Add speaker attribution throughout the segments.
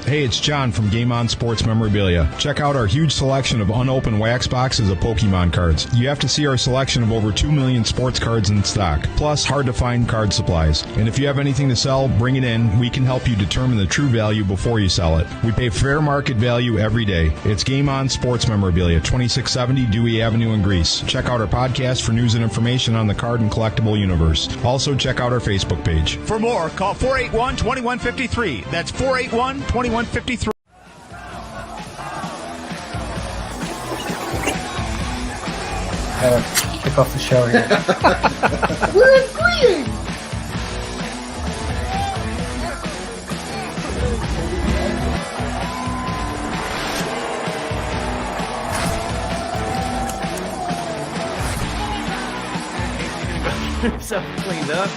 Speaker 1: Hey, it's John from Game On Sports Memorabilia. Check out our huge selection of unopened wax boxes of Pokemon cards. You have to see our selection of over 2 million sports cards in stock, plus hard-to-find card supplies. And if you have anything to sell, bring it in. We can help you determine the true value before you sell it. We pay fair market value every day. It's Game On Sports Memorabilia, 2670 Dewey Avenue in Greece. Check out our podcast for news and information on the card and collectible universe. Also, check out our Facebook page.
Speaker 2: For more, call 481-2153. That's 481-2153.
Speaker 3: Kick off the show here.
Speaker 4: We're agreeing.
Speaker 5: So cleaned up.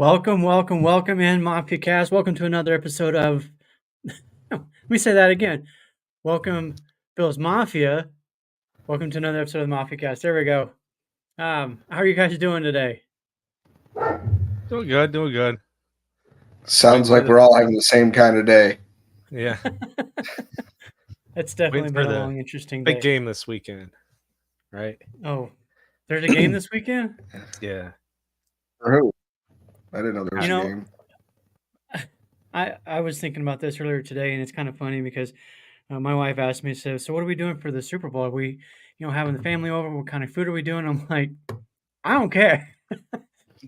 Speaker 6: Welcome in Mafia Cast. Welcome to another episode of let me say that again. Welcome, Bill's Mafia. Welcome to another episode of the Mafia Cast. There we go. How are you guys doing today?
Speaker 5: Doing good.
Speaker 4: Sounds like we're all having the same kind of day.
Speaker 5: Yeah.
Speaker 6: It's definitely been a long, interesting day.
Speaker 5: Big game this weekend, right?
Speaker 6: Oh, there's a game this weekend?
Speaker 5: Yeah.
Speaker 4: For who? I didn't know there was a game.
Speaker 6: I was thinking about this earlier today, and it's kind of funny because my wife asked me, so what are we doing for the Super Bowl? Are we, having the family over? What kind of food are we doing? I'm like, I don't care.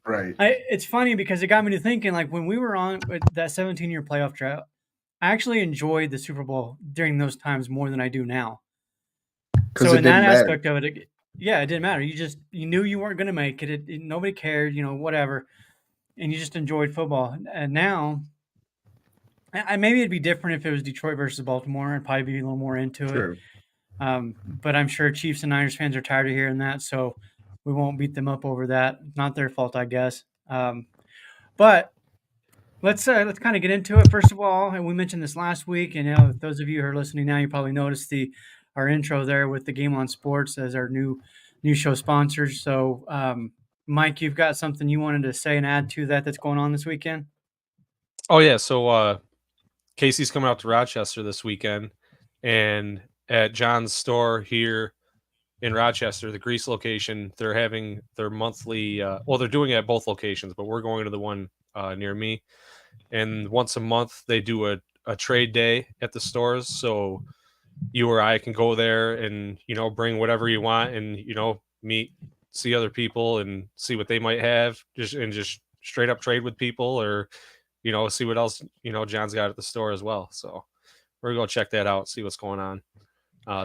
Speaker 4: Right.
Speaker 6: It's funny because it got me to thinking, like, when we were on that 17-year playoff drought, I actually enjoyed the Super Bowl during those times more than I do now. So in that aspect of it, it didn't matter. You knew you weren't going to make it. Nobody cared, whatever. And you just enjoyed football. And now, maybe it'd be different if it was Detroit versus Baltimore. I'd probably be a little more into it. But I'm sure Chiefs and Niners fans are tired of hearing that, so we won't beat them up over that. Not their fault, I guess. But let's kind of get into it. First of all, and we mentioned this last week, and those of you who are listening now, you probably noticed our intro there with the Game On Sports as our new show sponsors. So, Mike, you've got something you wanted to say and add to that's going on this weekend?
Speaker 5: Oh, yeah. So Casey's coming out to Rochester this weekend, and at John's store here in Rochester, the Greece location, they're having their monthly they're doing it at both locations, but we're going to the one near me. And once a month, they do a trade day at the stores. So you or I can go there and, bring whatever you want and, see other people and see what they might have, just straight up trade with people, or see what else John's got at the store as well. So we're gonna go check that out, see what's going on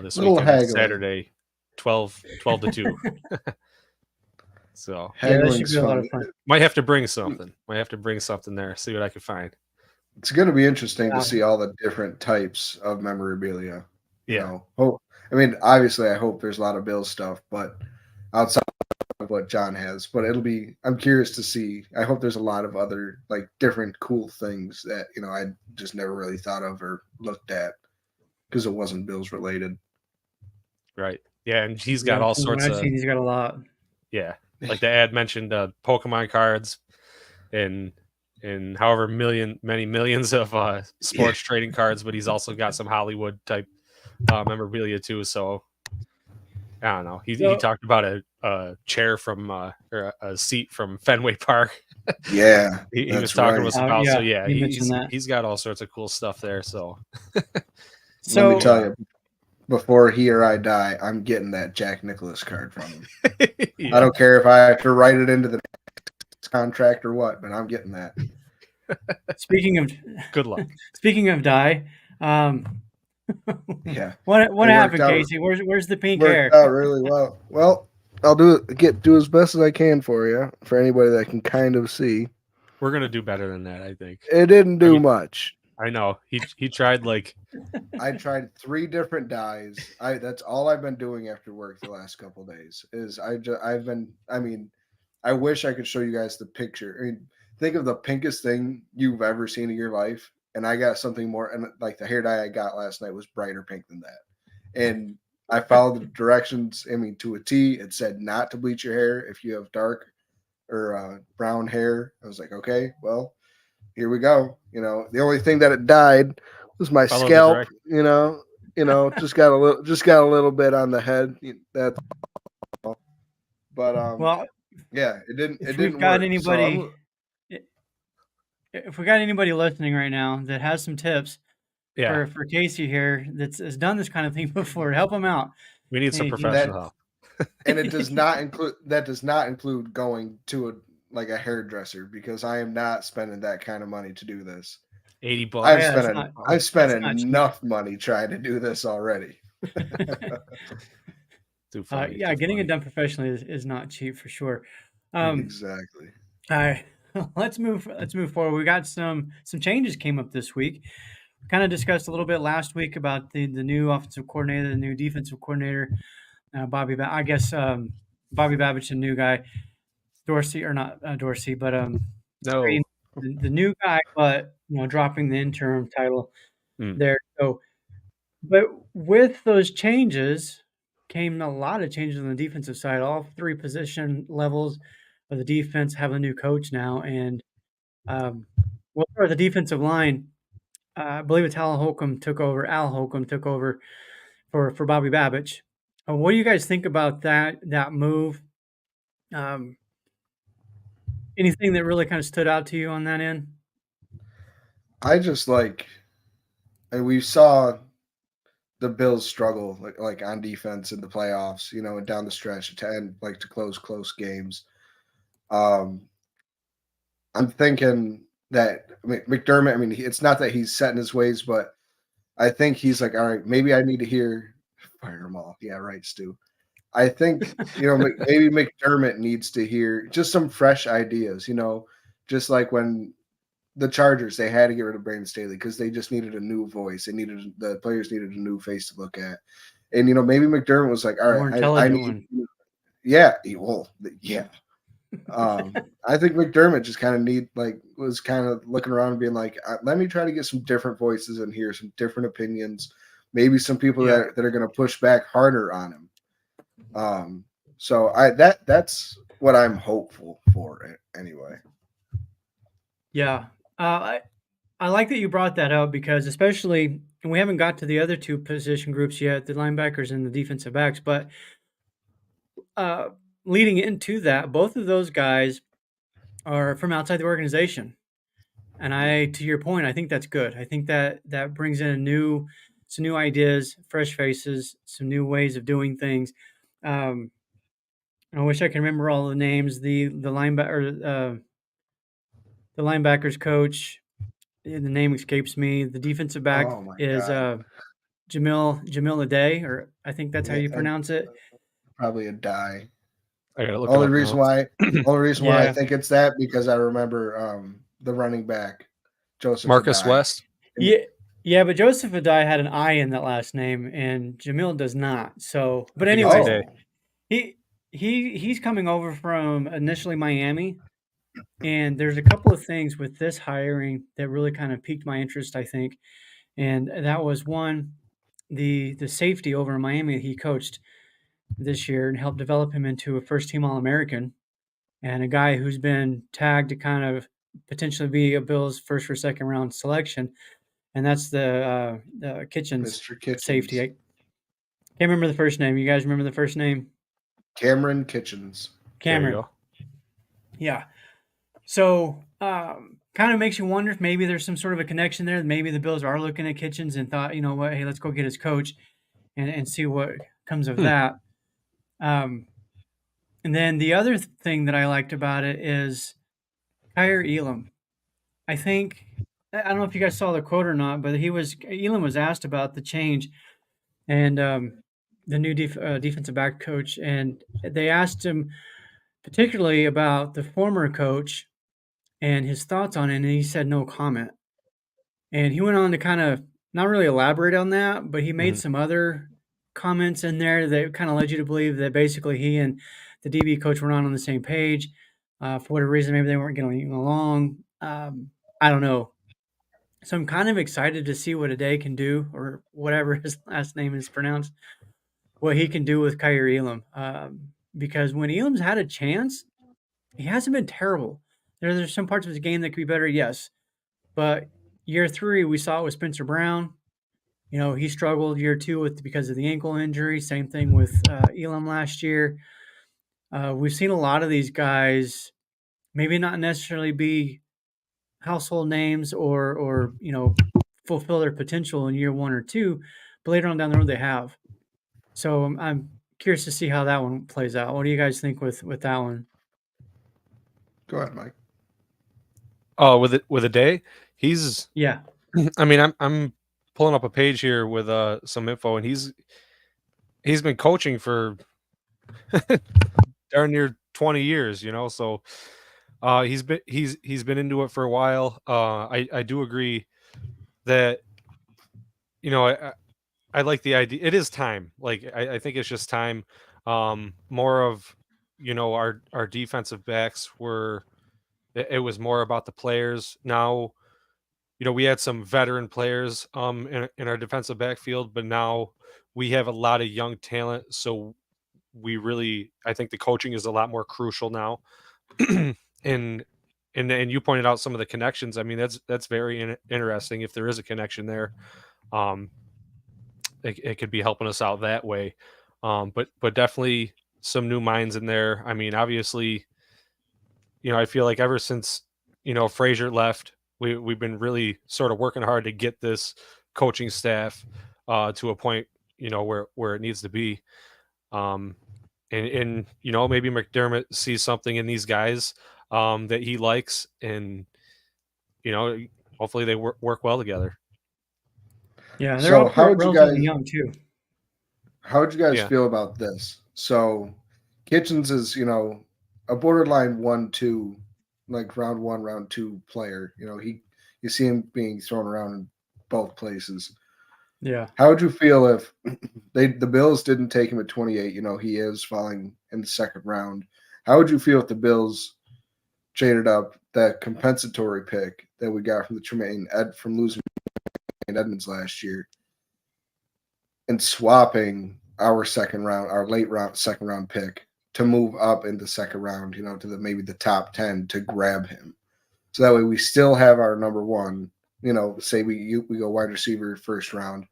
Speaker 5: this weekend, Saturday, 12 to 2. So
Speaker 6: that should be a lot of fun.
Speaker 5: Might have to bring something there, see what I can find.
Speaker 4: It's going to be interesting to see all the different types of memorabilia. Obviously I hope there's a lot of Bill stuff, but outside of what John has, but I'm curious to see. I hope there's a lot of other different cool things that I just never really thought of or looked at because it wasn't Bills related.
Speaker 5: Right. Yeah, and he's got all sorts of.
Speaker 6: He's got a lot.
Speaker 5: Yeah, like the ad mentioned, Pokemon cards, and however many millions of sports trading cards, but he's also got some Hollywood type memorabilia too. So I don't know. He talked about a chair from or a seat from Fenway Park.
Speaker 4: Yeah,
Speaker 5: he was talking to us about.
Speaker 6: So
Speaker 5: he's got all sorts of cool stuff there. So
Speaker 4: let me tell you, before he or I die, I'm getting that Jack Nicklaus card from him. I don't care if I have to write it into the contract or what, but I'm getting that.
Speaker 6: Speaking of
Speaker 5: good luck.
Speaker 6: Speaking of die.
Speaker 4: Yeah.
Speaker 6: What happened, Casey? Where's the pink hair?
Speaker 4: Worked out really well. Well, I'll do as best as I can for you, for anybody that can kind of see.
Speaker 5: We're gonna do better than that, I think.
Speaker 4: It didn't do much.
Speaker 5: I know. He tried
Speaker 4: I tried 3 different dyes. That's all I've been doing after work the last couple of days. I wish I could show you guys the picture. I mean, think of the pinkest thing you've ever seen in your life, and I got something more. And like the hair dye I got last night was brighter pink than that. And I followed the directions. I mean, to a T. It said not to bleach your hair if you have dark or brown hair. I was like, okay, well, here we go. The only thing that it dyed was my
Speaker 5: Follow the
Speaker 4: scalp.
Speaker 5: direct-
Speaker 4: Just got a little bit on the head. That's all. But
Speaker 6: Well,
Speaker 4: yeah, it didn't.
Speaker 6: if
Speaker 4: It
Speaker 6: we've
Speaker 4: didn't
Speaker 6: got
Speaker 4: work.
Speaker 6: anybody, if we got anybody listening right now that has some tips
Speaker 5: Yeah,
Speaker 6: for Casey here that's has done this kind of thing before, help him out.
Speaker 5: we need some
Speaker 6: Hey,
Speaker 5: professional help.
Speaker 4: And it does not include going to a hairdresser, because I am not spending that kind of money to do this.
Speaker 5: $80.
Speaker 4: I've spent
Speaker 6: it's not cheap.
Speaker 4: enough money trying to do this already.
Speaker 5: Too funny.
Speaker 6: Yeah,
Speaker 5: too
Speaker 6: getting
Speaker 5: funny.
Speaker 6: it done professionally is not cheap for sure.
Speaker 4: Exactly.
Speaker 6: All right, let's move forward. We got some changes came up this week. We kind of discussed a little bit last week about the new offensive coordinator, the new defensive coordinator, Bobby Babich, the new guy, Dorsey, or not Dorsey, but
Speaker 5: No.
Speaker 6: the new guy, but dropping the interim title there. So, but with those changes came a lot of changes on the defensive side. All three position levels of the defense have a new coach now, and for the defensive line, I believe it's Al Holcomb took over for Bobby Babich. What do you guys think about that move? Anything that really kind of stood out to you on that end?
Speaker 4: I just and we saw the Bills struggle like on defense in the playoffs, and down the stretch to close games. I'm thinking that McDermott. I mean, it's not that he's set in his ways, but I think he's like, all right, maybe I need to hear fire them all. Yeah, right, Stu. I think maybe McDermott needs to hear just some fresh ideas. Just like when the Chargers, they had to get rid of Brandon Staley because they just needed a new voice. The players needed a new face to look at. And maybe McDermott was like, all right, I need. Yeah, yeah. I think McDermott just kind of was kind of looking around and being like, let me try to get some different voices in here, some different opinions, maybe some people that are going to push back harder on him. So that's what I'm hopeful for anyway.
Speaker 6: Yeah. I like that you brought that up because especially, and we haven't got to the other two position groups yet, the linebackers and the defensive backs, but leading into that, both of those guys are from outside the organization. And to your point, I think that's good. I think that brings in some new ideas, fresh faces, some new ways of doing things. I wish I could remember all the names. The linebackers coach, the name escapes me. The defensive back is Jamil Aday, or I think that's how you pronounce it.
Speaker 4: Probably a die.
Speaker 5: I gotta look.
Speaker 4: Only reason why I think it's that because I remember the running back Joseph
Speaker 5: Marcus
Speaker 4: Adai.
Speaker 5: West.
Speaker 6: Yeah, but Joseph Adai had an I in that last name, and Jamil does not. So, but anyway, he's coming over from initially Miami, and there's a couple of things with this hiring that really kind of piqued my interest, I think, and that was one, the safety over in Miami that he coached this year and helped develop him into a first-team All-American, and a guy who's been tagged to kind of potentially be a Bills first or second round selection, and that's the Kitchens,
Speaker 4: Mr. Kitchens.
Speaker 6: Safety. I can't remember the first name. You guys remember the first name?
Speaker 4: Cameron Kitchens.
Speaker 6: Cameron.
Speaker 5: There you go.
Speaker 6: Yeah. So kind of makes you wonder if maybe there's some sort of a connection there. Maybe the Bills are looking at Kitchens and thought, you know what, hey, let's go get his coach and see what comes of that. And then the other thing that I liked about it is Kyer Elam. I don't know if you guys saw the quote or not, but Elam was asked about the change and the new defensive back coach, and they asked him particularly about the former coach and his thoughts on it, and he said no comment. And he went on to kind of not really elaborate on that, but he made some other comments in there that kind of led you to believe that basically he and the DB coach were not on the same page. For whatever reason, maybe they weren't getting along. I don't know. So I'm kind of excited to see what Ade can do, or whatever his last name is pronounced, what he can do with Kyrie Elam. Because when Elam's had a chance, he hasn't been terrible. There's some parts of his game that could be better, yes. But year 3, we saw it with Spencer Brown. He struggled year 2 because of the ankle injury. Same thing with Elam last year. We've seen a lot of these guys maybe not necessarily be household names or fulfill their potential in year 1 or 2, but later on down the road they have. So I'm curious to see how that one plays out. What do you guys think with that one?
Speaker 4: Go ahead, Mike.
Speaker 5: Oh, with Ade, he's
Speaker 6: Yeah.
Speaker 5: I mean, I'm pulling up a page here with some info, and he's been coaching for darn near 20 years, so he's been into it for a while. I do agree that I like the idea. It is time. Like I think it's just time. More of our defensive backs were. It was more about the players. Now, we had some veteran players in our defensive backfield, but now we have a lot of young talent. So I think the coaching is a lot more crucial now. and you pointed out some of the connections. I mean, that's very interesting. If there is a connection there, it could be helping us out that way. But definitely some new minds in there. I mean, obviously, I feel like ever since Frazier left, we've been really sort of working hard to get this coaching staff to a point where it needs to be. And maybe McDermott sees something in these guys that he likes, and hopefully they work well together.
Speaker 6: Yeah, they're all relatively young too.
Speaker 4: How would you guys feel about this? So Kitchens is, a borderline 1-2, like round 1, round 2 player. You see him being thrown around in both places.
Speaker 6: Yeah.
Speaker 4: How would you feel if the Bills didn't take him at 28? He is falling in the second round. How would you feel if the Bills traded up that compensatory pick that we got from from losing Edmonds last year, and swapping our late round second round pick to move up into second round, to maybe the top 10 to grab him. So that way we still have our number 1, say we go wide receiver first round.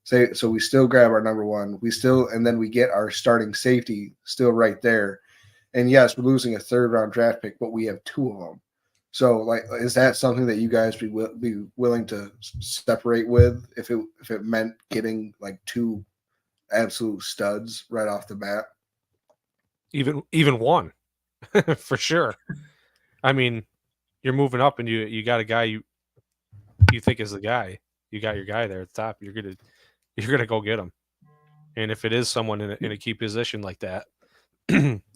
Speaker 4: So we still grab our number 1. And then we get our starting safety still right there. And yes, we're losing a third round draft pick, but we have 2 of them. So, is that something that you guys be willing to separate with if it meant getting 2 absolute studs right off the bat?
Speaker 5: Even 1, for sure. I mean, you're moving up, and you got a guy you think is the guy. You got your guy there at the top. You're gonna go get him. And if it is someone in a key position like that,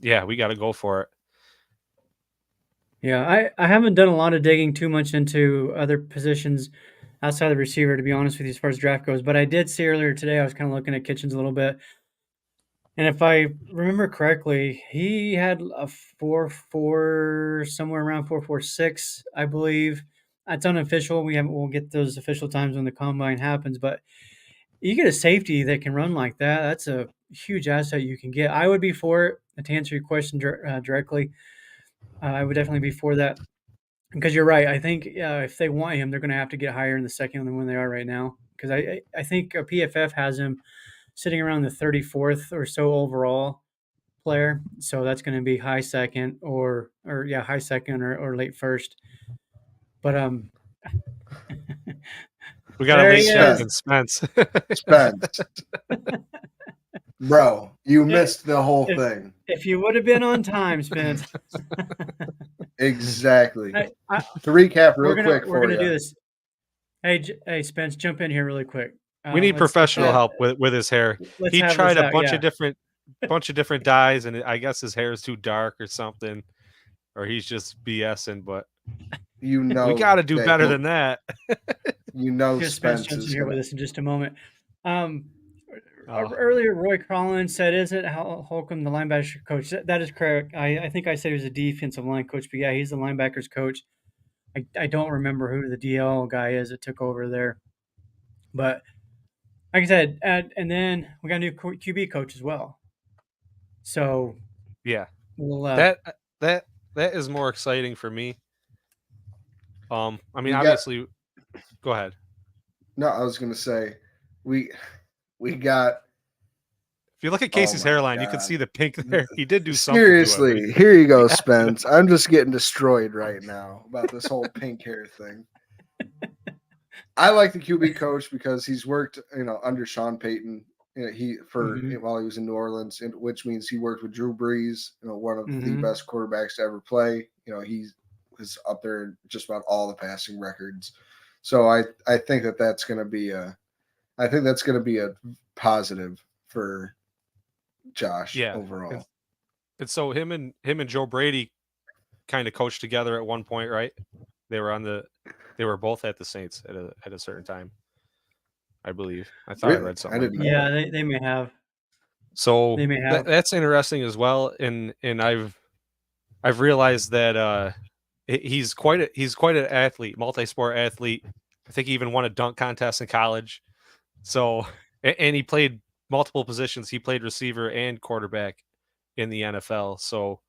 Speaker 5: yeah, we got to go for it.
Speaker 6: Yeah, I haven't done a lot of digging too much into other positions outside the receiver, to be honest with you, as far as draft goes. But I did see earlier today, I was kind of looking at Kitchens a little bit. And if I remember correctly, he had a 4.4, somewhere around 4.46, I believe. That's unofficial. We'll get those official times when the combine happens. But you get a safety that can run like that. That's a huge asset you can get. I would be for it. To answer your question directly, I would definitely be for that, because you're right. I think if they want him, they're going to have to get higher in the second than when they are right now. Because I think PFF has him sitting around the 34th or so overall player. So that's going to be high second or high second or late first. But
Speaker 5: we got a late second, Spence.
Speaker 4: Bro, you missed the whole thing.
Speaker 6: If you would have been on time, Spence.
Speaker 4: Exactly.
Speaker 6: To
Speaker 4: recap real quick,
Speaker 6: we're gonna do this. Hey, Spence, jump in here really quick.
Speaker 5: We need professional help with his hair. He tried a bunch of different dyes, and I guess his hair is too dark or something, or he's just BSing. But we got to do better than that.
Speaker 6: Spence jumps in here with us in just a moment. Earlier, Roy Collins said, "Is it Holcomb the linebacker coach?" That is correct. I think I said he was a defensive line coach, but yeah, he's the linebackers coach. I don't remember who the DL guy is that took over there, but like I said, and then we got a new QB coach as well. So
Speaker 5: yeah,
Speaker 6: we'll,
Speaker 5: that is more exciting for me. I mean, obviously, go ahead.
Speaker 4: No, I was gonna say we got.
Speaker 5: If you look at Casey's hairline, you can see the pink there. He did do something.
Speaker 4: Seriously, here you go, Spence. I'm just getting destroyed right now about this whole pink hair thing. I like the QB coach because he's worked, under Sean Payton. While he was in New Orleans, which means he worked with Drew Brees, one of the best quarterbacks to ever play. He was up there in just about all the passing records. So I think that's going to be a positive for Josh overall.
Speaker 5: And so him and Joe Brady kind of coached together at one point, right? They were both at the Saints at a certain time, I believe. I thought I read something.
Speaker 6: They may have.
Speaker 5: So they may have. That's interesting as well. And I've realized that he's quite an athlete, multi-sport athlete. I think he even won a dunk contest in college. So, and he played multiple positions. He played receiver and quarterback in the NFL. So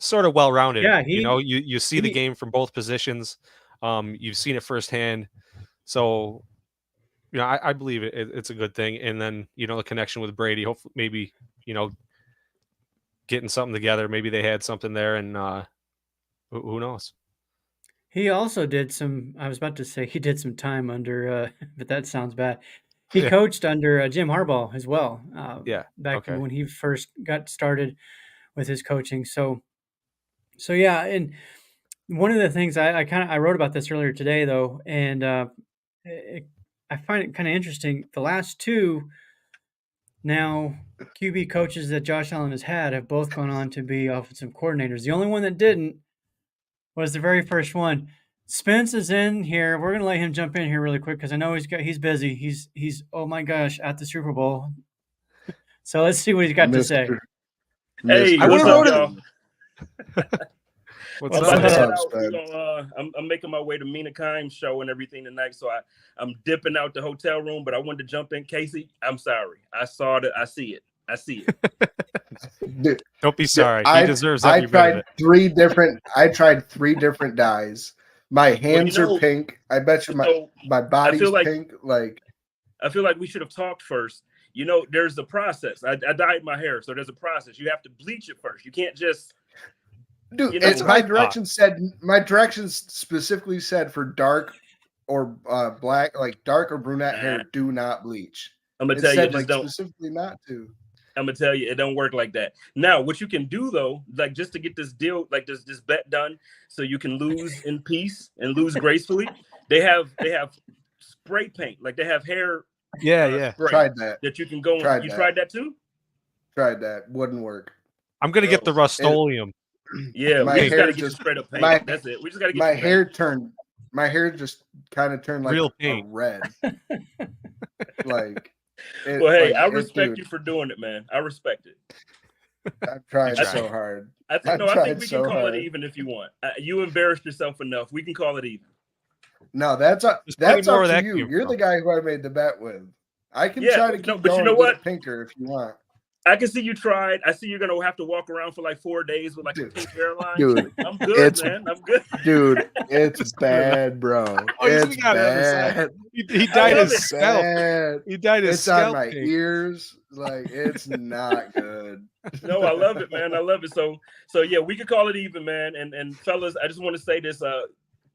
Speaker 5: sort of well-rounded. Yeah, you see the game from both positions. You've seen it firsthand. So, I believe it's a good thing. And then, the connection with Brady, hopefully maybe, getting something together. Maybe they had something there, and who knows?
Speaker 6: He also did I was about to say he did some time under, but that sounds bad. He coached under Jim Harbaugh as well. Back when he first got started with his coaching. So yeah, and one of the things I wrote about this earlier today though, and I find it kind of interesting. The last two now QB coaches that Josh Allen has had have both gone on to be offensive coordinators. The only one that didn't was the very first one. Spence is in here. We're gonna let him jump in here really quick because I know he's busy. He's oh my gosh at the Super Bowl. So let's see what he's got to say.
Speaker 3: Hey, what's up, y'all?
Speaker 5: What's up,
Speaker 3: I'm making my way to Mina Kimes' show and everything tonight, so I'm dipping out the hotel room. But I wanted to jump in, Casey. I'm sorry. I saw it. I see it.
Speaker 4: Dude,
Speaker 5: don't be sorry. He deserves every bit of it.
Speaker 4: I tried three different dyes. My hands are pink. I bet you my body's pink.
Speaker 3: I feel like we should have talked first. There's a process. I dyed my hair, so there's a process. You have to bleach it first. You can't just.
Speaker 4: Dude, my directions specifically said for dark or black, like dark or brunette hair, do not bleach.
Speaker 3: I'm gonna tell you,
Speaker 4: specifically not to.
Speaker 3: I'm gonna tell you, it don't work like that. Now, what you can do though, like just to get this deal, like this bet done, so you can lose in peace and lose gracefully. They have spray paint, like they have hair.
Speaker 5: Yeah.
Speaker 4: Tried that.
Speaker 3: That you can go. You tried that too?
Speaker 4: Tried that. Wouldn't work.
Speaker 5: I'm gonna get the Rust-Oleum.
Speaker 3: Yeah, we just gotta get straight up paint. That's it. We just gotta get
Speaker 4: my hair just kind of turned like
Speaker 5: real paint.
Speaker 4: Red.
Speaker 3: Hey, I respect you for doing it, man. I respect it.
Speaker 4: I've tried so hard.
Speaker 3: I think we can call it even if you want. You embarrassed yourself enough. We can call it even.
Speaker 4: No, that's up to you. You're the guy who I made the bet with. I can try to keep going. You know what? Pinker if you want.
Speaker 3: I can see you tried. I see you're gonna have to walk around for like 4 days with like a pink hairline.
Speaker 4: Dude,
Speaker 3: I'm good, man. I'm good.
Speaker 4: Dude, it's bad, bro. It's bad.
Speaker 5: He dyed his scalp. He dyed his scalp.
Speaker 4: It's on my ears. Like it's not good.
Speaker 3: No, I love it, man. I love it. So yeah, we could call it even, man. And fellas, I just want to say this.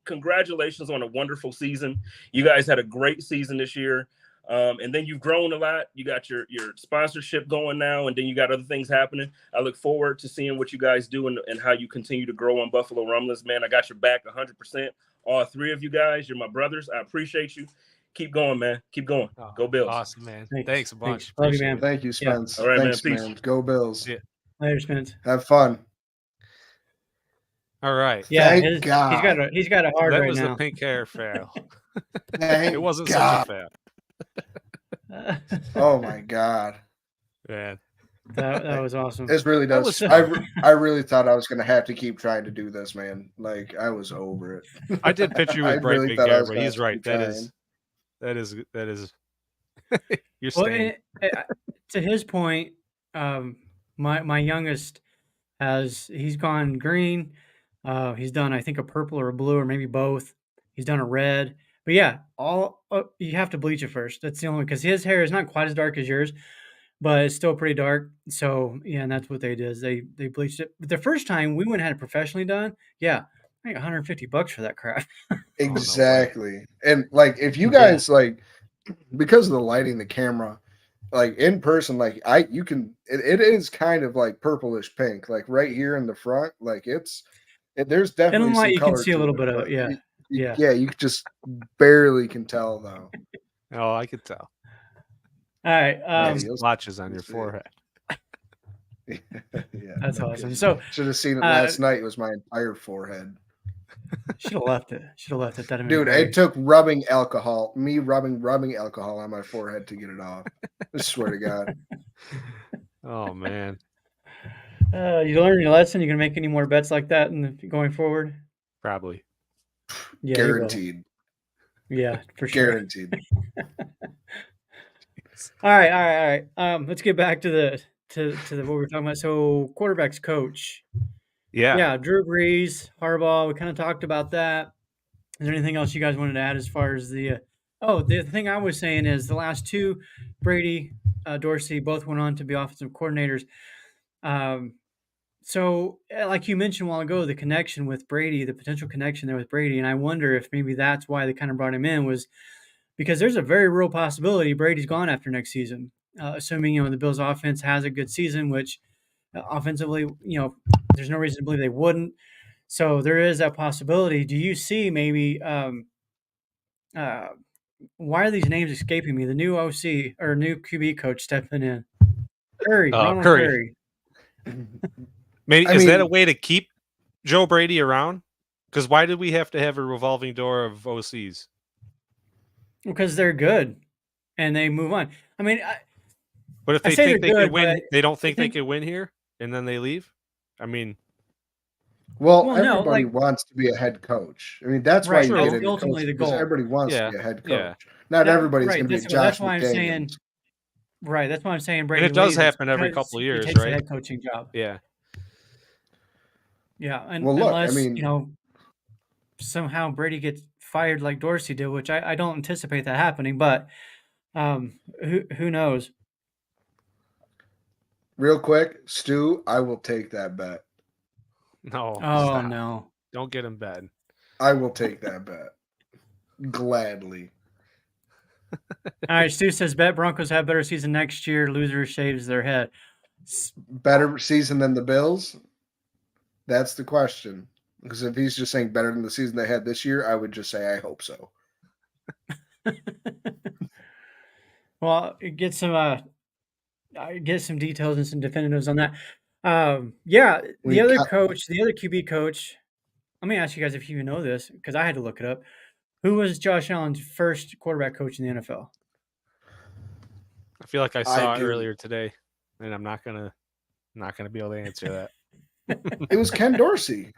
Speaker 3: Congratulations on a wonderful season. You guys had a great season this year. And then you've grown a lot. You got your sponsorship going now, and then you got other things happening. I look forward to seeing what you guys do and how you continue to grow on Buffalo Rumblings, man. I got your back 100%. All three of you guys, you're my brothers. I appreciate you. Keep going, man. Keep going. Go Bills.
Speaker 5: Awesome, man. Thanks a bunch.
Speaker 6: Love you, man.
Speaker 4: Thank you, Spence.
Speaker 3: Yeah. All right,
Speaker 4: thanks,
Speaker 3: man. Peace.
Speaker 4: Go Bills.
Speaker 5: Yeah.
Speaker 6: Later, Spence.
Speaker 4: Have fun.
Speaker 5: All right.
Speaker 6: Yeah, he's got a hard
Speaker 5: that
Speaker 6: right
Speaker 5: was
Speaker 6: now.
Speaker 5: The pink hair fail.
Speaker 4: It
Speaker 5: wasn't such a fail.
Speaker 4: Oh my God.
Speaker 5: Man.
Speaker 6: That was awesome.
Speaker 4: This really
Speaker 5: That
Speaker 4: does.
Speaker 5: was
Speaker 4: I really thought I was going to have to keep trying to do this, man. Like, I was over it.
Speaker 5: I did pitch you
Speaker 4: I
Speaker 5: with bright
Speaker 4: really
Speaker 5: big
Speaker 4: thought I
Speaker 5: hair,
Speaker 4: was
Speaker 5: but
Speaker 4: gonna
Speaker 5: he's
Speaker 4: have to
Speaker 5: right.
Speaker 4: keep
Speaker 5: That
Speaker 4: trying.
Speaker 5: is you're
Speaker 6: Well,
Speaker 5: staying.
Speaker 6: to his point, my youngest he's gone green. He's done, I think, a purple or a blue or maybe both. He's done a red. But yeah, you have to bleach it first. That's the only, because his hair is not quite as dark as yours, but it's still pretty dark. So yeah, and that's what they did. Is they bleached it. But the first time we went and had it professionally done, yeah, I got $150 for that crap.
Speaker 4: Exactly. And like, if you
Speaker 6: Yeah.
Speaker 4: guys like, because of the lighting, the camera, like in person, like you can, it is kind of like purplish pink, like right here in the front, like there's
Speaker 6: In
Speaker 4: definitely
Speaker 6: the light,
Speaker 4: some
Speaker 6: you can
Speaker 4: color
Speaker 6: see a
Speaker 4: to
Speaker 6: little
Speaker 4: it,
Speaker 6: bit of
Speaker 4: but
Speaker 6: it. Yeah. Yeah.
Speaker 4: yeah, you just barely can tell though.
Speaker 5: Oh, I could tell.
Speaker 6: All right.
Speaker 5: Nice
Speaker 4: you'll
Speaker 5: blotches on your
Speaker 4: see it.
Speaker 5: forehead.
Speaker 4: Yeah,
Speaker 6: That's
Speaker 4: no
Speaker 6: awesome.
Speaker 4: kidding.
Speaker 6: So
Speaker 4: Should have seen it last night. It was my entire forehead.
Speaker 6: should have left it. Should have left it. That'd have been
Speaker 4: Dude,
Speaker 6: great.
Speaker 4: it took rubbing alcohol alcohol on my forehead to get it off. I swear to God.
Speaker 5: Oh man.
Speaker 6: You learned your lesson. You gonna make any more bets like that going forward?
Speaker 5: Probably.
Speaker 6: Yeah,
Speaker 4: Guaranteed.
Speaker 6: you will. Yeah, for sure.
Speaker 4: Guaranteed.
Speaker 6: All right. Let's get back to the what we were talking about. So, quarterbacks coach.
Speaker 5: Yeah.
Speaker 6: Yeah, Drew Brees, Harbaugh. We kind of talked about that. Is there anything else you guys wanted to add as far as the? The thing I was saying is the last two, Brady, Dorsey, both went on to be offensive coordinators. So, like you mentioned a while ago, the connection with Brady, the potential connection there with Brady, and I wonder if maybe that's why they kind of brought him in, was because there's a very real possibility Brady's gone after next season, assuming the Bills' offense has a good season, which offensively, there's no reason to believe they wouldn't. So there is that possibility. Do you see maybe? Why are these names escaping me? The new OC or new QB coach stepping in, Ronald Curry.
Speaker 5: Maybe is that a way to keep Joe Brady around? Because why did we have to have a revolving door of OCs?
Speaker 6: Because they're good, and they move on. I mean,
Speaker 5: but if they think they could win, they don't think they could win here, and then they leave. I mean,
Speaker 4: everybody wants to be a head coach. I mean, that's why you get into
Speaker 6: ultimately
Speaker 4: coaching,
Speaker 6: the goal.
Speaker 4: Everybody wants to be a head coach.
Speaker 5: Yeah.
Speaker 4: Not everybody's going to be Josh
Speaker 6: That's why
Speaker 4: McDaniels.
Speaker 6: I'm saying. Right, that's why I'm saying Brady.
Speaker 5: And it does happen every couple of years,
Speaker 6: he takes
Speaker 5: right?
Speaker 6: a head coaching job.
Speaker 5: Yeah.
Speaker 6: Yeah, and
Speaker 4: well, look,
Speaker 6: unless
Speaker 4: I mean,
Speaker 6: somehow Brady gets fired like Dorsey did, which I don't anticipate that happening, but who knows?
Speaker 4: Real quick, Stu, I will take that bet.
Speaker 5: No.
Speaker 6: Oh,
Speaker 5: stop.
Speaker 6: no.
Speaker 5: Don't get him bad.
Speaker 4: I will take that bet. Gladly.
Speaker 6: All right, Stu says bet Broncos have better season next year. Loser shaves their head.
Speaker 4: Better season than the Bills? That's the question. Because if he's just saying better than the season they had this year, I would just say I hope so.
Speaker 6: Well, get some details and some definitives on that. The other QB coach. Let me ask you guys if you even know this, because I had to look it up. Who was Josh Allen's first quarterback coach in the NFL?
Speaker 5: I feel like I saw it earlier today, and I'm not gonna be able to answer that.
Speaker 4: It was Ken Dorsey.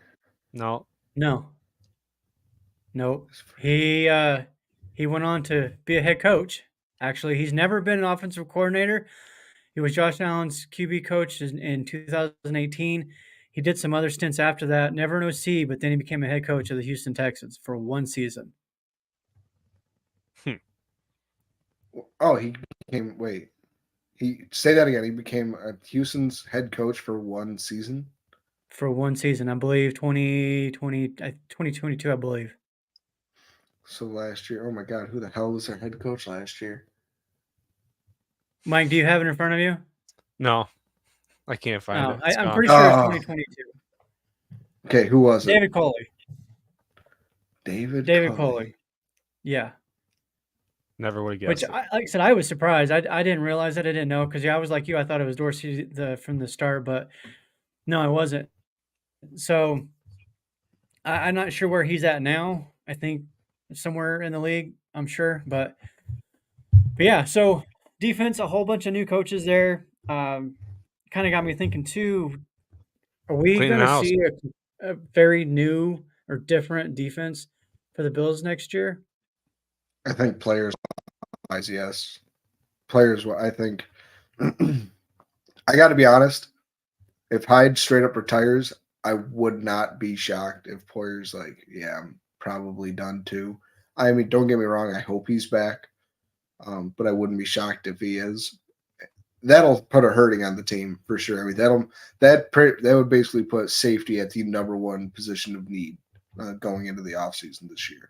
Speaker 6: No. He went on to be a head coach. Actually, he's never been an offensive coordinator. He was Josh Allen's QB coach in 2018. He did some other stints after that, never an OC, but then he became a head coach of the Houston Texans for one season.
Speaker 4: Oh, he became say that again. He became Houston's head coach for one season?
Speaker 6: For one season, I believe, 2022, I believe.
Speaker 4: So last year, oh my God, who the hell was their head coach last year?
Speaker 6: Mike, do you have it in front of you?
Speaker 5: No, I can't find it.
Speaker 6: I'm pretty sure it's 2022.
Speaker 4: Okay, who was it?
Speaker 6: David Coley.
Speaker 4: David
Speaker 6: Coley. Yeah.
Speaker 5: Never would have guessed.
Speaker 6: Which, like I said, I was surprised. I didn't realize that. I didn't know because I was like you. I thought it was Dorsey from the start, but no, it wasn't. So I'm not sure where he's at now. I think somewhere in the league, I'm sure. But yeah, so Defense, a whole bunch of new coaches there. Kind of got me thinking too. Are we
Speaker 5: Cleaning
Speaker 6: going to
Speaker 5: house.
Speaker 6: see a very new or different defense for the Bills next year?
Speaker 4: I think players-wise, yes. Players, I think. I got to be honest. If Hyde straight up retires, I would not be shocked if Poyer's like, yeah, I'm probably done too. I mean, don't get me wrong. I hope he's back, but I wouldn't be shocked if he is. That'll put a hurting on the team for sure. I mean, that would basically put safety at the number one position of need going into the offseason this year.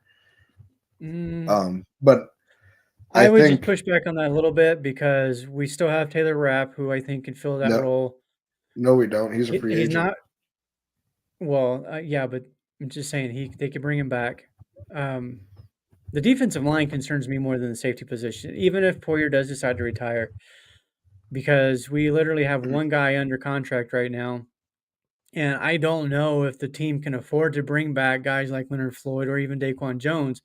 Speaker 4: But
Speaker 6: I would
Speaker 4: think
Speaker 6: just push back on that a little bit because we still have Taylor Rapp, who I think can fill that role.
Speaker 4: No, we don't. He's a free agent.
Speaker 6: He's not. Well, yeah, but I'm just saying they could bring him back. The defensive line concerns me more than the safety position, even if Poyer does decide to retire, because we literally have one guy under contract right now, and I don't know if the team can afford to bring back guys like Leonard Floyd or even Daquan Jones,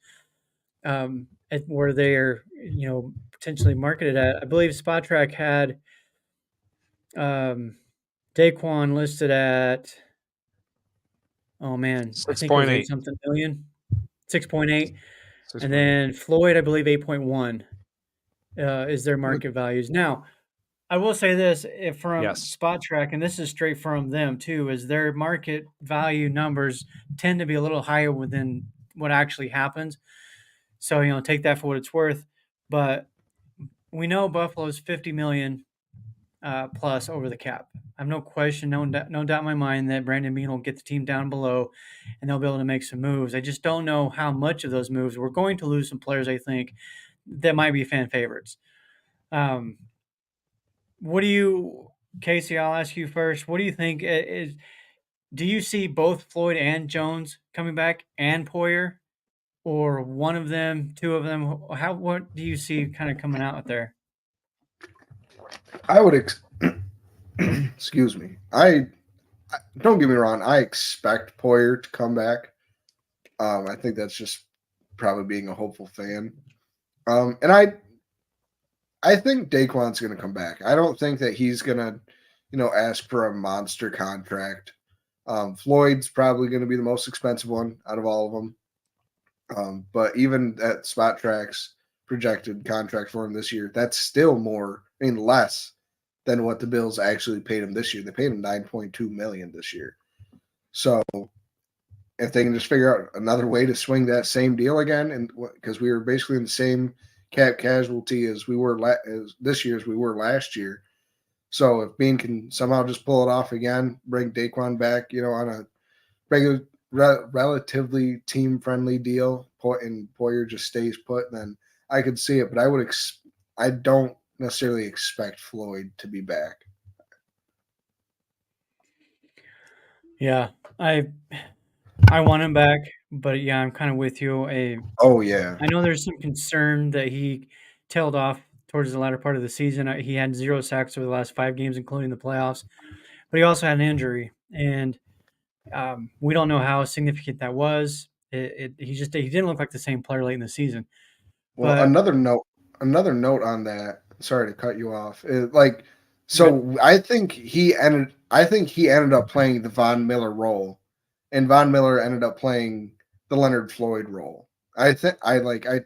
Speaker 6: where they're potentially marketed at. I believe Spot Track had Daquan listed at, oh man, I think it was 8 something million, 6.8, and then Floyd, I believe 8.1 is their market values. Now, I will say this from Spot Track, and this is straight from them too, is their market value numbers tend to be a little higher within what actually happens. So, take that for what it's worth. But we know Buffalo's 50 million plus over the cap. I have no question, no doubt in my mind that Brandon Beane will get the team down below and they'll be able to make some moves. I just don't know how much of those moves. We're going to lose some players, I think, that might be fan favorites. What do you, Casey, I'll ask you first. What do you think do you see both Floyd and Jones coming back and Poyer, or one of them, two of them? What do you see kind of coming out there?
Speaker 4: I would excuse me. I don't get me wrong. I expect Poyer to come back. I think that's just probably being a hopeful fan. And I think Daquan's going to come back. I don't think that he's going to, ask for a monster contract. Floyd's probably going to be the most expensive one out of all of them. But even at Spot Track's projected contract for him this year, that's still less than what the Bills actually paid him this year. They paid him $9.2 million this year. So if they can just figure out another way to swing that same deal again, and because we were basically in the same cap casualty as we were this year as we were last year. So if Bean can somehow just pull it off again, bring Daquan back, on a regular, relatively team-friendly deal, and Poyer just stays put, then I could see it. But I don't necessarily expect Floyd to be back.
Speaker 6: Yeah, I want him back, but yeah, I'm kind of with you.
Speaker 4: Oh yeah,
Speaker 6: I know there's some concern that he tailed off towards the latter part of the season. He had 0 sacks over the last 5 games, including the playoffs, but he also had an injury, and we don't know how significant that was. He didn't look like the same player late in the season.
Speaker 4: Well,
Speaker 6: but,
Speaker 4: another note on that. Sorry to cut you off. I think he ended up playing the Von Miller role, and Von Miller ended up playing the Leonard Floyd role. I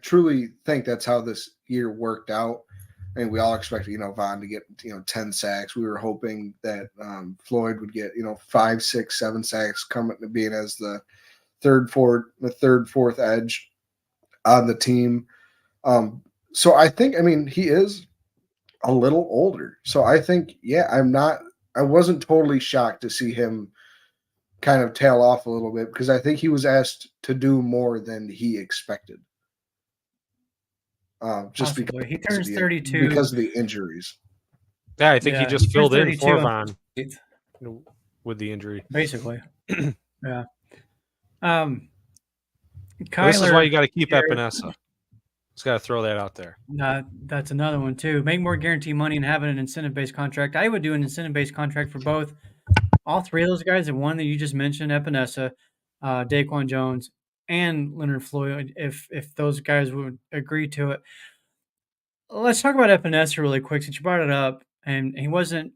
Speaker 4: truly think that's how this year worked out. I mean, we all expected, Von to get, 10 sacks. We were hoping that Floyd would get, 5, 6, 7 sacks, coming to being as the third, fourth edge on the team. So I think, he is a little older. So I think, I wasn't totally shocked to see him kind of tail off a little bit, because I think he was asked to do more than he expected. Just
Speaker 6: possibly.
Speaker 4: because
Speaker 6: he turns 32
Speaker 4: because of the injuries.
Speaker 5: Yeah, I think he just filled in for Von with the injury,
Speaker 6: basically. Yeah.
Speaker 5: This is why you got to keep Epinesa. Just got to throw that out there.
Speaker 6: That's another one too. Make more guarantee money and having an incentive-based contract. I would do an incentive-based contract for all 3 of those guys, and one that you just mentioned, Epinesa, Daquan Jones, and Leonard Floyd, if those guys would agree to it. let's talk about Epinesa really quick since you brought it up, and he wasn't